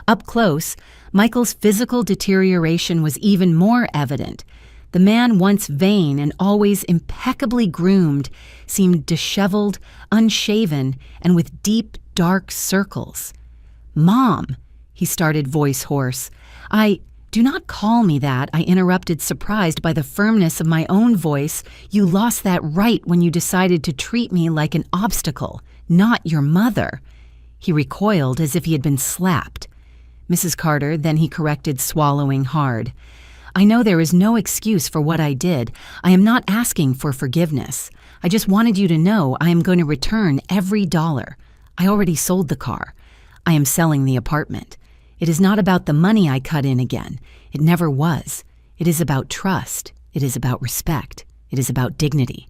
Up close, Michael's physical deterioration was even more evident. The man, once vain and always impeccably groomed, seemed disheveled, unshaven, and with deep, dark circles. "Mom," he started, voice hoarse. "Do not call me that," I interrupted, surprised by the firmness of my own voice. "You lost that right when you decided to treat me like an obstacle, not your mother." He recoiled as if he had been slapped. "Mrs. Carter," then he corrected, swallowing hard. "I know there is no excuse for what I did. I am not asking for forgiveness. I just wanted you to know I am going to return every dollar. I already sold the car. I am selling the apartment. It is not about the money I cut in again. It never was. It is about trust. It is about respect. It is about dignity."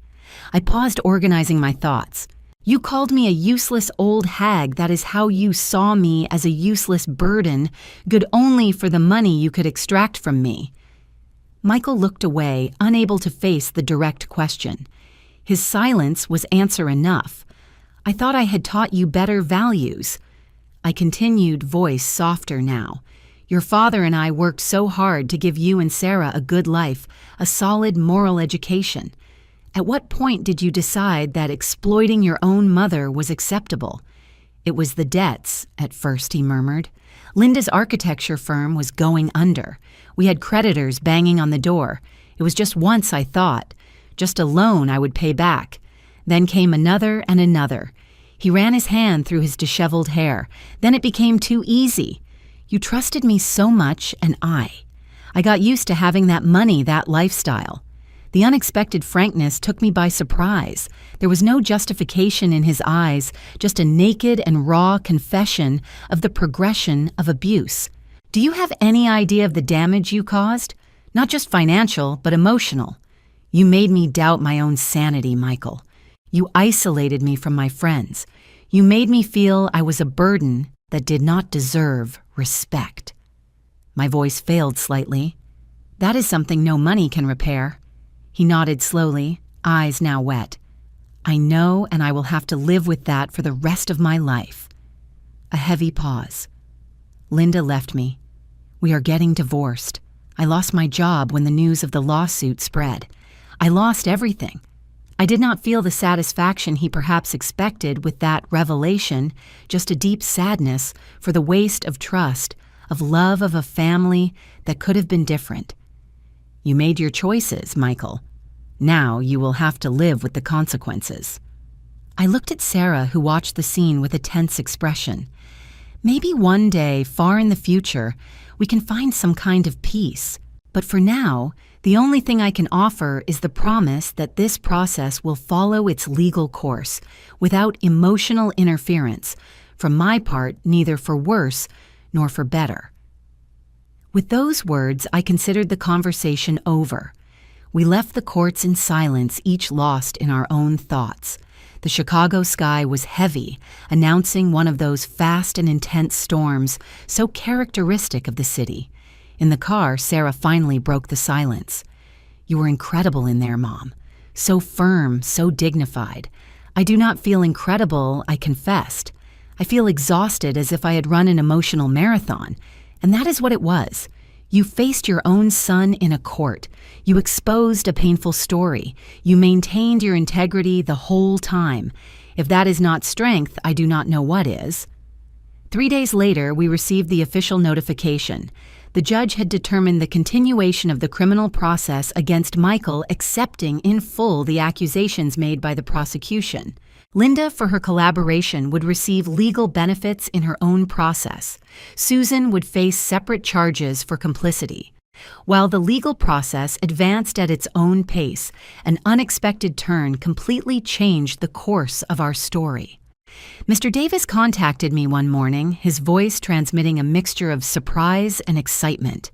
I paused, organizing my thoughts. "You called me a useless old hag. That is how you saw me, as a useless burden, good only for the money you could extract from me." Michael looked away, unable to face the direct question. His silence was answer enough. "I thought I had taught you better values." I continued, voice softer now. "Your father and I worked so hard to give you and Sarah a good life, a solid moral education. At what point did you decide that exploiting your own mother was acceptable?" "It was the debts," at first, he murmured. "Linda's architecture firm was going under. We had creditors banging on the door. It was just once, I thought. Just a loan I would pay back. Then came another and another." He ran his hand through his disheveled hair. "Then it became too easy. You trusted me so much, and I got used to having that money, that lifestyle. The unexpected frankness took me by surprise. There was no justification in his eyes, just a naked and raw confession of the progression of abuse. Do you have any idea of the damage you caused? Not just financial, but emotional. You made me doubt my own sanity, Michael. You isolated me from my friends. You made me feel I was a burden that did not deserve respect." My voice failed slightly. "That is something no money can repair." He nodded slowly, eyes now wet. "I know, and I will have to live with that for the rest of my life." A heavy pause. "Linda left me. We are getting divorced. I lost my job when the news of the lawsuit spread. I lost everything. I did not feel the satisfaction he perhaps expected with that revelation, just a deep sadness for the waste of trust, of love, of a family that could have been different. You made your choices, Michael. Now you will have to live with the consequences." I looked at Sarah, who watched the scene with a tense expression. Maybe one day, far in the future, we can find some kind of peace. But for now, the only thing I can offer is the promise that this process will follow its legal course, without emotional interference, from my part neither for worse nor for better. With those words, I considered the conversation over. We left the courts in silence, each lost in our own thoughts. The Chicago sky was heavy, announcing one of those fast and intense storms so characteristic of the city. In the car, Sarah finally broke the silence. "You were incredible in there, Mom. So firm, so dignified. I do not feel incredible," I confessed. "I feel exhausted, as if I had run an emotional marathon. And that is what it was. You faced your own son in a court. You exposed a painful story. You maintained your integrity the whole time. If that is not strength, I do not know what is." 3 days later, we received the official notification. The judge had determined the continuation of the criminal process against Michael, accepting in full the accusations made by the prosecution. Linda, for her collaboration, would receive legal benefits in her own process. Susan would face separate charges for complicity. While the legal process advanced at its own pace, an unexpected turn completely changed the course of our story. Mr. Davis contacted me one morning, his voice transmitting a mixture of surprise and excitement.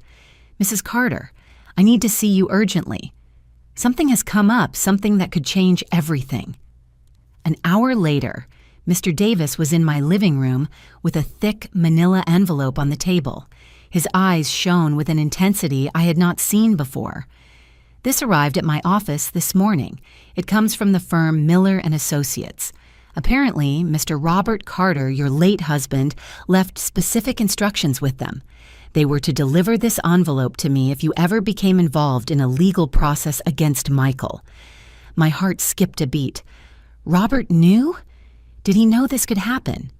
"Mrs. Carter, I need to see you urgently. Something has come up, something that could change everything." An hour later, Mr. Davis was in my living room with a thick manila envelope on the table. His eyes shone with an intensity I had not seen before. "This arrived at my office this morning. It comes from the firm Miller & Associates. Apparently, Mr. Robert Carter, your late husband, left specific instructions with them. They were to deliver this envelope to me if you ever became involved in a legal process against Michael." My heart skipped a beat. Robert knew? Did he know this could happen?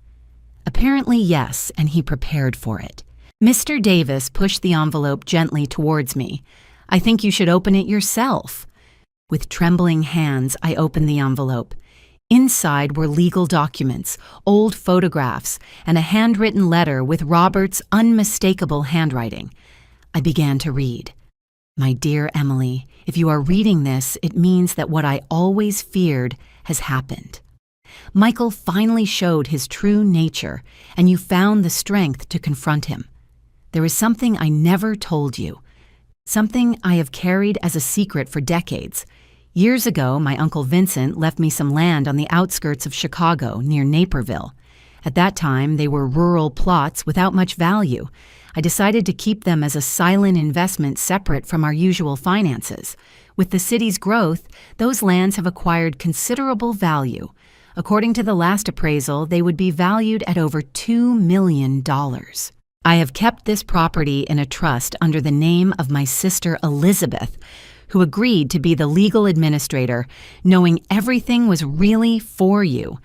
Apparently, yes, and he prepared for it. Mr. Davis pushed the envelope gently towards me. "I think you should open it yourself." With trembling hands, I opened the envelope. Inside were legal documents, old photographs, and a handwritten letter with Robert's unmistakable handwriting. I began to read. "My dear Emily, if you are reading this, it means that what I always feared has happened. Michael finally showed his true nature, and you found the strength to confront him. There is something I never told you, something I have carried as a secret for decades. Years ago, my Uncle Vincent left me some land on the outskirts of Chicago, near Naperville. At that time, they were rural plots without much value. I decided to keep them as a silent investment separate from our usual finances. With the city's growth, those lands have acquired considerable value. According to the last appraisal, they would be valued at over $2 million. I have kept this property in a trust under the name of my sister Elizabeth, who agreed to be the legal administrator, knowing everything was really for you.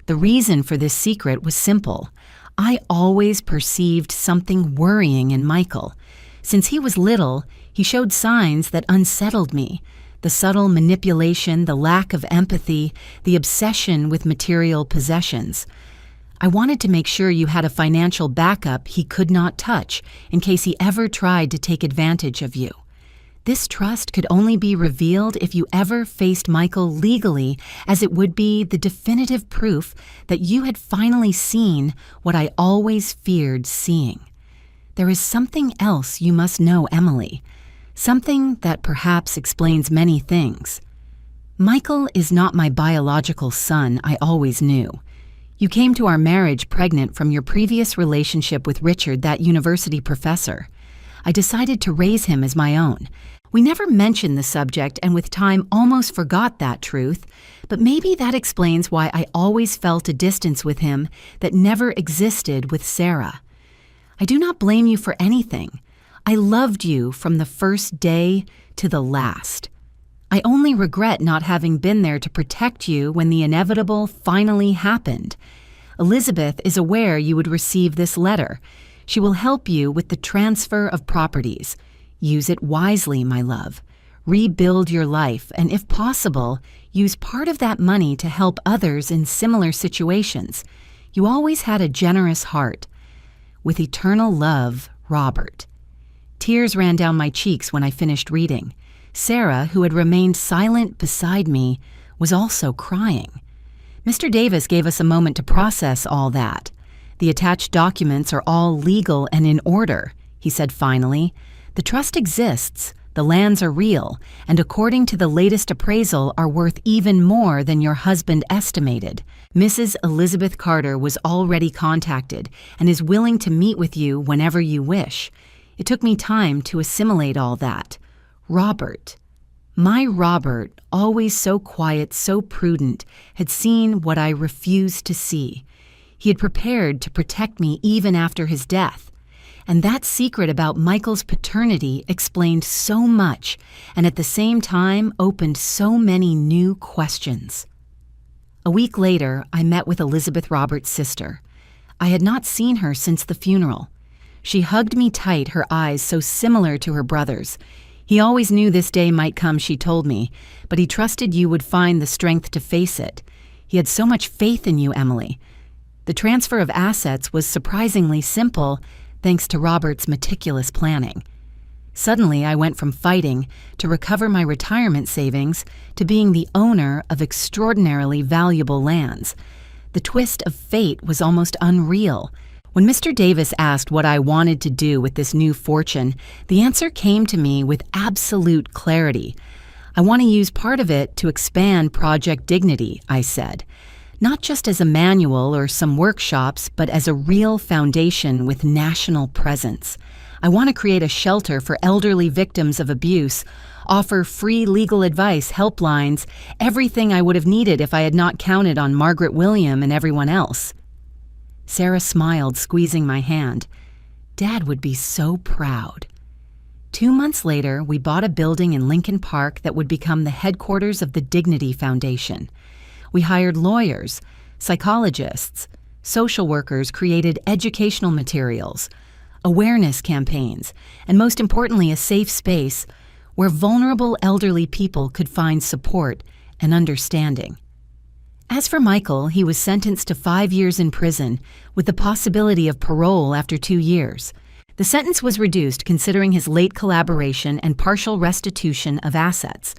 The reason for this secret was simple. I always perceived something worrying in Michael. Since he was little, he showed signs that unsettled me. The subtle manipulation, the lack of empathy, the obsession with material possessions. I wanted to make sure you had a financial backup he could not touch in case he ever tried to take advantage of you. This trust could only be revealed if you ever faced Michael legally, as it would be the definitive proof that you had finally seen what I always feared seeing. There is something else you must know, Emily. Something that perhaps explains many things. Michael is not my biological son I always knew. You came to our marriage pregnant from your previous relationship with Richard, that university professor. I decided to raise him as my own. We never mentioned the subject and with time almost forgot that truth, but maybe that explains why I always felt a distance with him that never existed with Sarah. I do not blame you for anything. I loved you from the first day to the last. I only regret not having been there to protect you when the inevitable finally happened. Elizabeth is aware you would receive this letter. She will help you with the transfer of properties. Use it wisely, my love. Rebuild your life, and if possible, use part of that money to help others in similar situations. You always had a generous heart. With eternal love, Robert. Tears ran down my cheeks when I finished reading. Sarah, who had remained silent beside me, was also crying. Mr. Davis gave us a moment to process all that. "The attached documents are all legal and in order," he said finally. "The trust exists, the lands are real, and according to the latest appraisal are worth even more than your husband estimated. Mrs. Elizabeth Carter was already contacted and is willing to meet with you whenever you wish. It took me time to assimilate all that. Robert, my Robert, always so quiet, so prudent, had seen what I refused to see. He had prepared to protect me even after his death. And that secret about Michael's paternity explained so much and at the same time opened so many new questions." A week later, I met with Elizabeth Roberts' sister. I had not seen her since the funeral. She hugged me tight, her eyes so similar to her brother's. He always knew this day might come, she told me, but he trusted you would find the strength to face it. He had so much faith in you, Emily. The transfer of assets was surprisingly simple, thanks to Robert's meticulous planning. Suddenly, I went from fighting to recover my retirement savings to being the owner of extraordinarily valuable lands. The twist of fate was almost unreal. When Mr. Davis asked what I wanted to do with this new fortune, the answer came to me with absolute clarity. I want to use part of it to expand Project Dignity, I said. Not just as a manual or some workshops, but as a real foundation with national presence. I want to create a shelter for elderly victims of abuse, offer free legal advice, helplines, everything I would have needed if I had not counted on Margaret William and everyone else. Sarah smiled, squeezing my hand. Dad would be so proud. 2 months later, we bought a building in Lincoln Park that would become the headquarters of the Dignity Foundation. We hired lawyers, psychologists, social workers, created educational materials, awareness campaigns, and most importantly, a safe space where vulnerable elderly people could find support and understanding. As for Michael, he was sentenced to 5 years in prison with the possibility of parole after 2 years. The sentence was reduced considering his late collaboration and partial restitution of assets.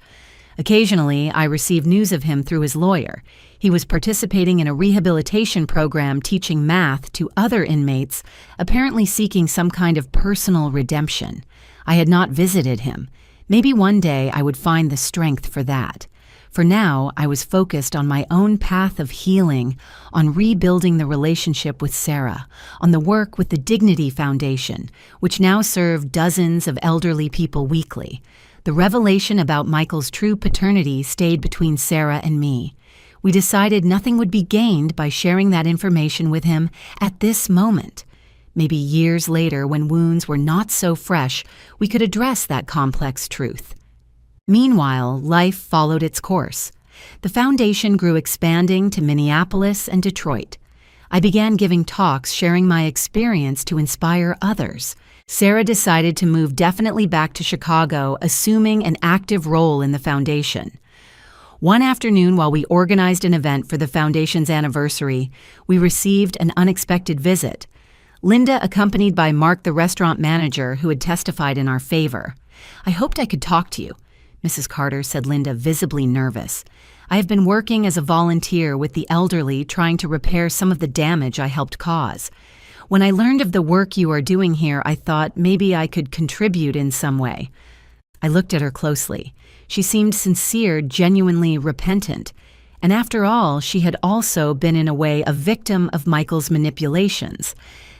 Occasionally, I received news of him through his lawyer. He was participating in a rehabilitation program teaching math to other inmates, apparently seeking some kind of personal redemption. I had not visited him. Maybe one day I would find the strength for that. For now, I was focused on my own path of healing, on rebuilding the relationship with Sarah, on the work with the Dignity Foundation, which now served dozens of elderly people weekly. The revelation about Michael's true paternity stayed between Sarah and me. We decided nothing would be gained by sharing that information with him at this moment. Maybe years later, when wounds were not so fresh, we could address that complex truth. Meanwhile, life followed its course. The foundation grew, expanding to Minneapolis and Detroit. I began giving talks, sharing my experience to inspire others. Sarah decided to move definitely back to Chicago, assuming an active role in the foundation. One afternoon, while we organized an event for the foundation's anniversary, we received an unexpected visit. Linda, accompanied by Mark, the restaurant manager, who had testified in our favor. "I hoped I could talk to you, Mrs. Carter," said Linda, visibly nervous. "I have been working as a volunteer with the elderly, trying to repair some of the damage I helped cause. When I learned of the work you are doing here, I thought maybe I could contribute in some way." I looked at her closely. She seemed sincere, genuinely repentant. And after all, she had also been in a way a victim of Michael's manipulations.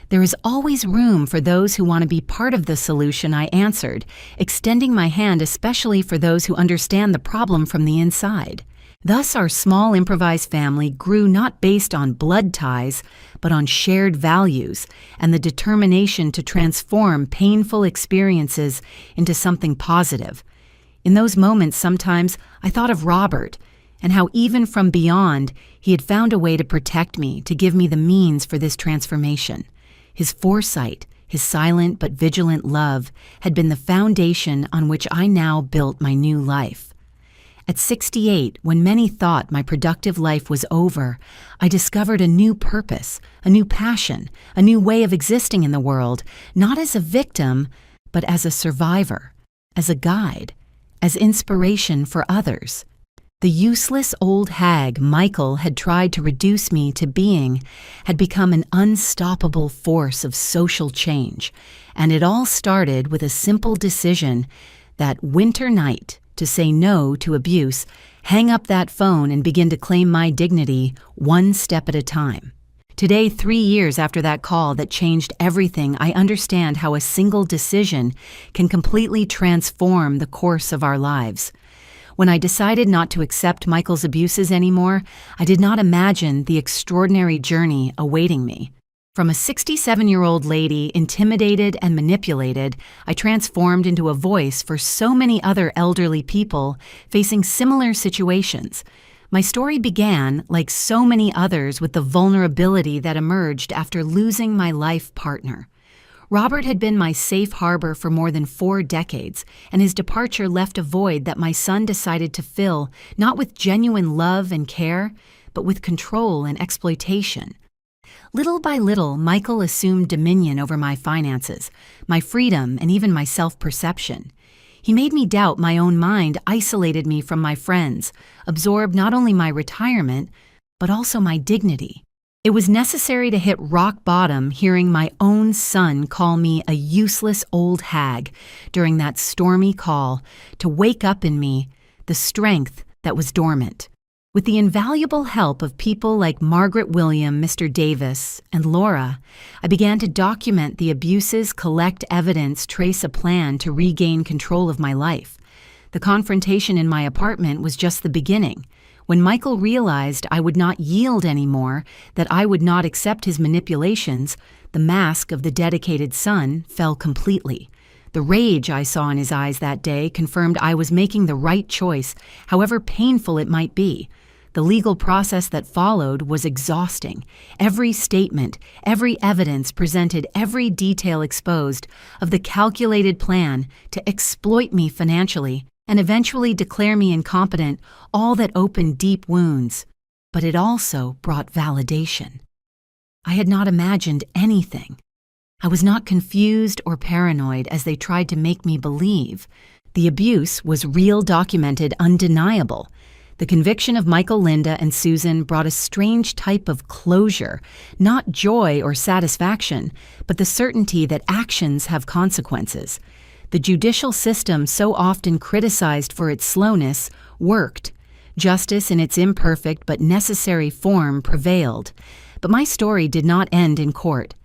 "There is always room for those who want to be part of the solution," I answered, extending my hand especially for those who understand the problem from the inside. Thus, our small improvised family grew not based on blood ties, but on shared values and the determination to transform painful experiences into something positive. In those moments, sometimes I thought of Robert and how even from beyond, he had found a way to protect me, to give me the means for this transformation. His foresight, his silent but vigilant love, had been the foundation on which I now built my new life. At 68, when many thought my productive life was over, I discovered a new purpose, a new passion, a new way of existing in the world, not as a victim, but as a survivor, as a guide, as inspiration for others. The useless old hag Michael had tried to reduce me to being had become an unstoppable force of social change, and it all started with a simple decision that winter night to say no to abuse, hang up that phone and begin to claim my dignity one step at a time. Today, 3 years after that call that changed everything, I understand how a single decision can completely transform the course of our lives. When I decided not to accept Michael's abuses anymore, I did not imagine the extraordinary journey awaiting me. From a 67-year-old lady intimidated and manipulated, I transformed into a voice for so many other elderly people facing similar situations. My story began, like so many others, with the vulnerability that emerged after losing my life partner. Robert had been my safe harbor for more than 4 decades, and his departure left a void that my son decided to fill, not with genuine love and care, but with control and exploitation. Little by little, Michael assumed dominion over my finances, my freedom, and even my self-perception. He made me doubt my own mind, isolated me from my friends, absorbed not only my retirement, but also my dignity. It was necessary to hit rock bottom hearing my own son call me a useless old hag during that stormy call to wake up in me the strength that was dormant. With the invaluable help of people like Margaret William, Mr. Davis, and Laura, I began to document the abuses, collect evidence, trace a plan to regain control of my life. The confrontation in my apartment was just the beginning. When Michael realized I would not yield anymore, that I would not accept his manipulations, the mask of the dedicated son fell completely. The rage I saw in his eyes that day confirmed I was making the right choice, however painful it might be. The legal process that followed was exhausting. Every statement, every evidence presented, every detail exposed of the calculated plan to exploit me financially and eventually declare me incompetent, all that opened deep wounds. But it also brought validation. I had not imagined anything. I was not confused or paranoid as they tried to make me believe. The abuse was real, documented, undeniable. The conviction of Michael, Linda, and Susan brought a strange type of closure, not joy or satisfaction, but the certainty that actions have consequences. The judicial system, so often criticized for its slowness, worked. Justice in its imperfect but necessary form prevailed. But my story did not end in court.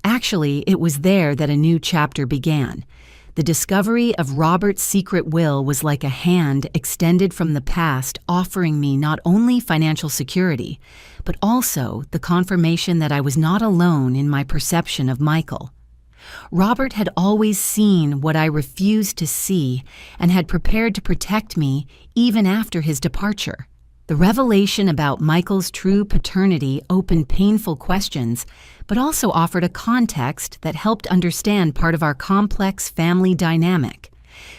Actually, it was there that a new chapter began. The discovery of Robert's secret will was like a hand extended from the past, offering me not only financial security, but also the confirmation that I was not alone in my perception of Michael. Robert had always seen what I refused to see and had prepared to protect me even after his departure. The revelation about Michael's true paternity opened painful questions, but also offered a context that helped understand part of our complex family dynamic.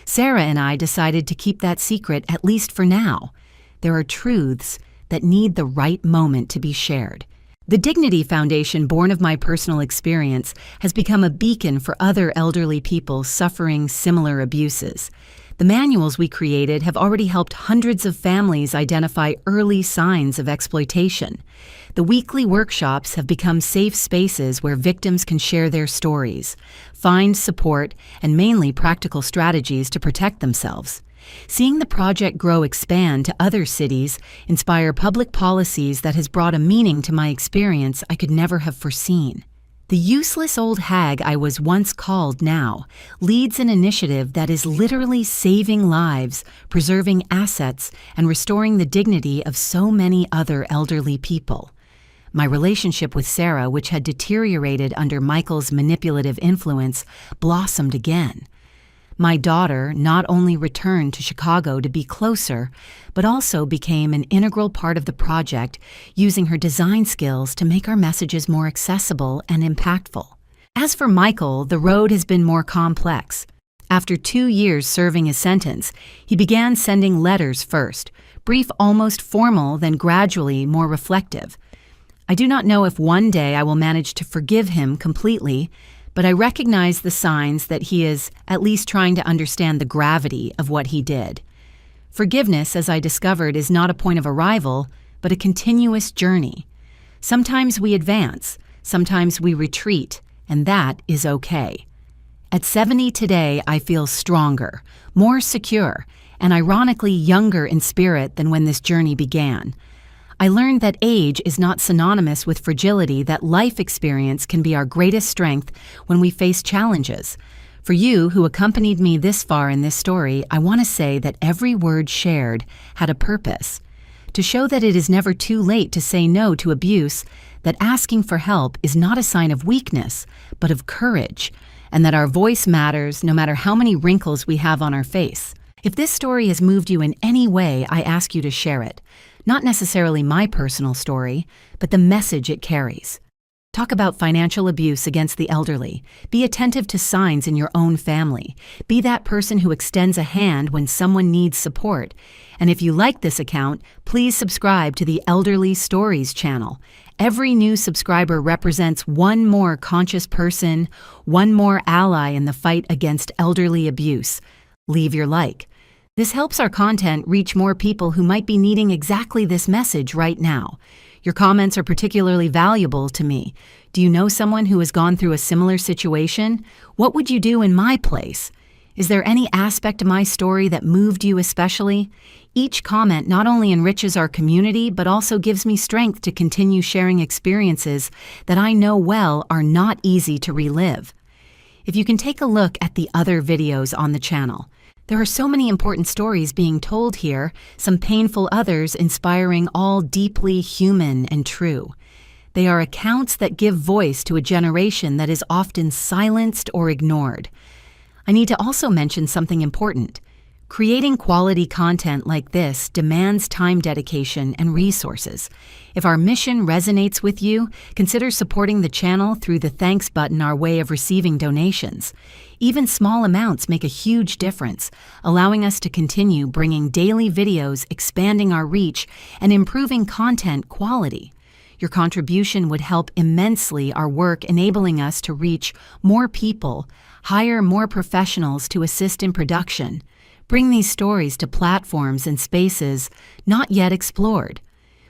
Sarah and I decided to keep that secret, at least for now. There are truths that need the right moment to be shared. The Dignity Foundation, born of my personal experience, has become a beacon for other elderly people suffering similar abuses. The manuals we created have already helped hundreds of families identify early signs of exploitation. The weekly workshops have become safe spaces where victims can share their stories, find support, and mainly practical strategies to protect themselves. Seeing the project expand to other cities, inspire public policies that has brought a meaning to my experience I could never have foreseen. The useless old hag I was once called now leads an initiative that is literally saving lives, preserving assets, and restoring the dignity of so many other elderly people. My relationship with Sarah, which had deteriorated under Michael's manipulative influence, blossomed again. My daughter not only returned to Chicago to be closer, but also became an integral part of the project, using her design skills to make our messages more accessible and impactful. As for Michael, the road has been more complex. After 2 years serving his sentence, he began sending letters first, brief, almost formal, then gradually more reflective. I do not know if one day I will manage to forgive him completely, but I recognize the signs that he is at least trying to understand the gravity of what he did. Forgiveness, as I discovered, is not a point of arrival, but a continuous journey. Sometimes we advance, sometimes we retreat, and that is okay. At 70 today, I feel stronger, more secure, and ironically younger in spirit than when this journey began. I learned that age is not synonymous with fragility, that life experience can be our greatest strength when we face challenges. For you who accompanied me this far in this story, I want to say that every word shared had a purpose. To show that it is never too late to say no to abuse, that asking for help is not a sign of weakness, but of courage, and that our voice matters no matter how many wrinkles we have on our face. If this story has moved you in any way, I ask you to share it. Not necessarily my personal story, but the message it carries. Talk about financial abuse against the elderly. Be attentive to signs in your own family. Be that person who extends a hand when someone needs support. And if you like this account, please subscribe to the Elderly Stories channel. Every new subscriber represents one more conscious person, one more ally in the fight against elderly abuse. Leave your like. This helps our content reach more people who might be needing exactly this message right now. Your comments are particularly valuable to me. Do you know someone who has gone through a similar situation? What would you do in my place? Is there any aspect of my story that moved you especially? Each comment not only enriches our community, but also gives me strength to continue sharing experiences that I know well are not easy to relive. If you can take a look at the other videos on the channel, there are so many important stories being told here, some painful, others inspiring, all deeply human and true. They are accounts that give voice to a generation that is often silenced or ignored. I need to also mention something important. Creating quality content like this demands time dedication and resources. If our mission resonates with you, consider supporting the channel through the thanks button, our way of receiving donations. Even small amounts make a huge difference, allowing us to continue bringing daily videos, expanding our reach, and improving content quality. Your contribution would help immensely our work, enabling us to reach more people, hire more professionals to assist in production, bring these stories to platforms and spaces not yet explored.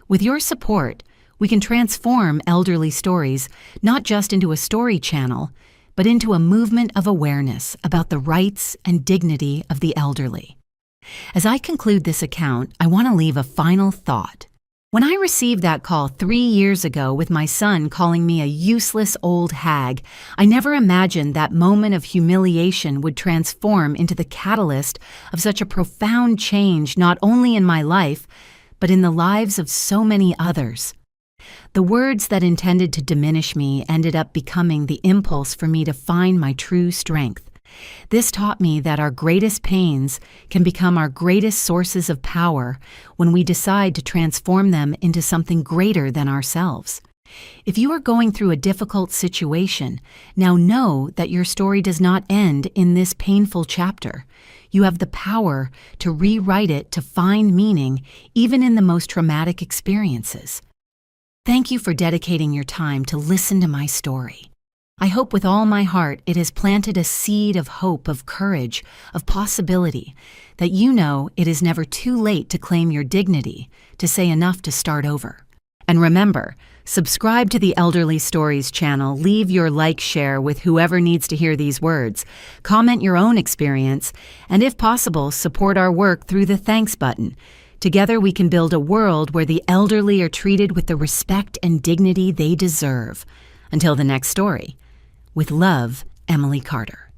With your support, we can transform Elderly Stories not just into a story channel, but into a movement of awareness about the rights and dignity of the elderly. As I conclude this account, I want to leave a final thought. When I received that call 3 years ago with my son calling me a useless old hag, I never imagined that moment of humiliation would transform into the catalyst of such a profound change, not only in my life, but in the lives of so many others. The words that intended to diminish me ended up becoming the impulse for me to find my true strength. This taught me that our greatest pains can become our greatest sources of power when we decide to transform them into something greater than ourselves. If you are going through a difficult situation, now know that your story does not end in this painful chapter. You have the power to rewrite it, to find meaning, even in the most traumatic experiences. Thank you for dedicating your time to listen to my story. I hope with all my heart it has planted a seed of hope, of courage, of possibility, that you know it is never too late to claim your dignity, to say enough to start over. And remember, subscribe to the Elderly Stories channel, leave your like, share with whoever needs to hear these words, comment your own experience, and if possible, support our work through the thanks button. Together we can build a world where the elderly are treated with the respect and dignity they deserve. Until the next story. With love, Emily Carter.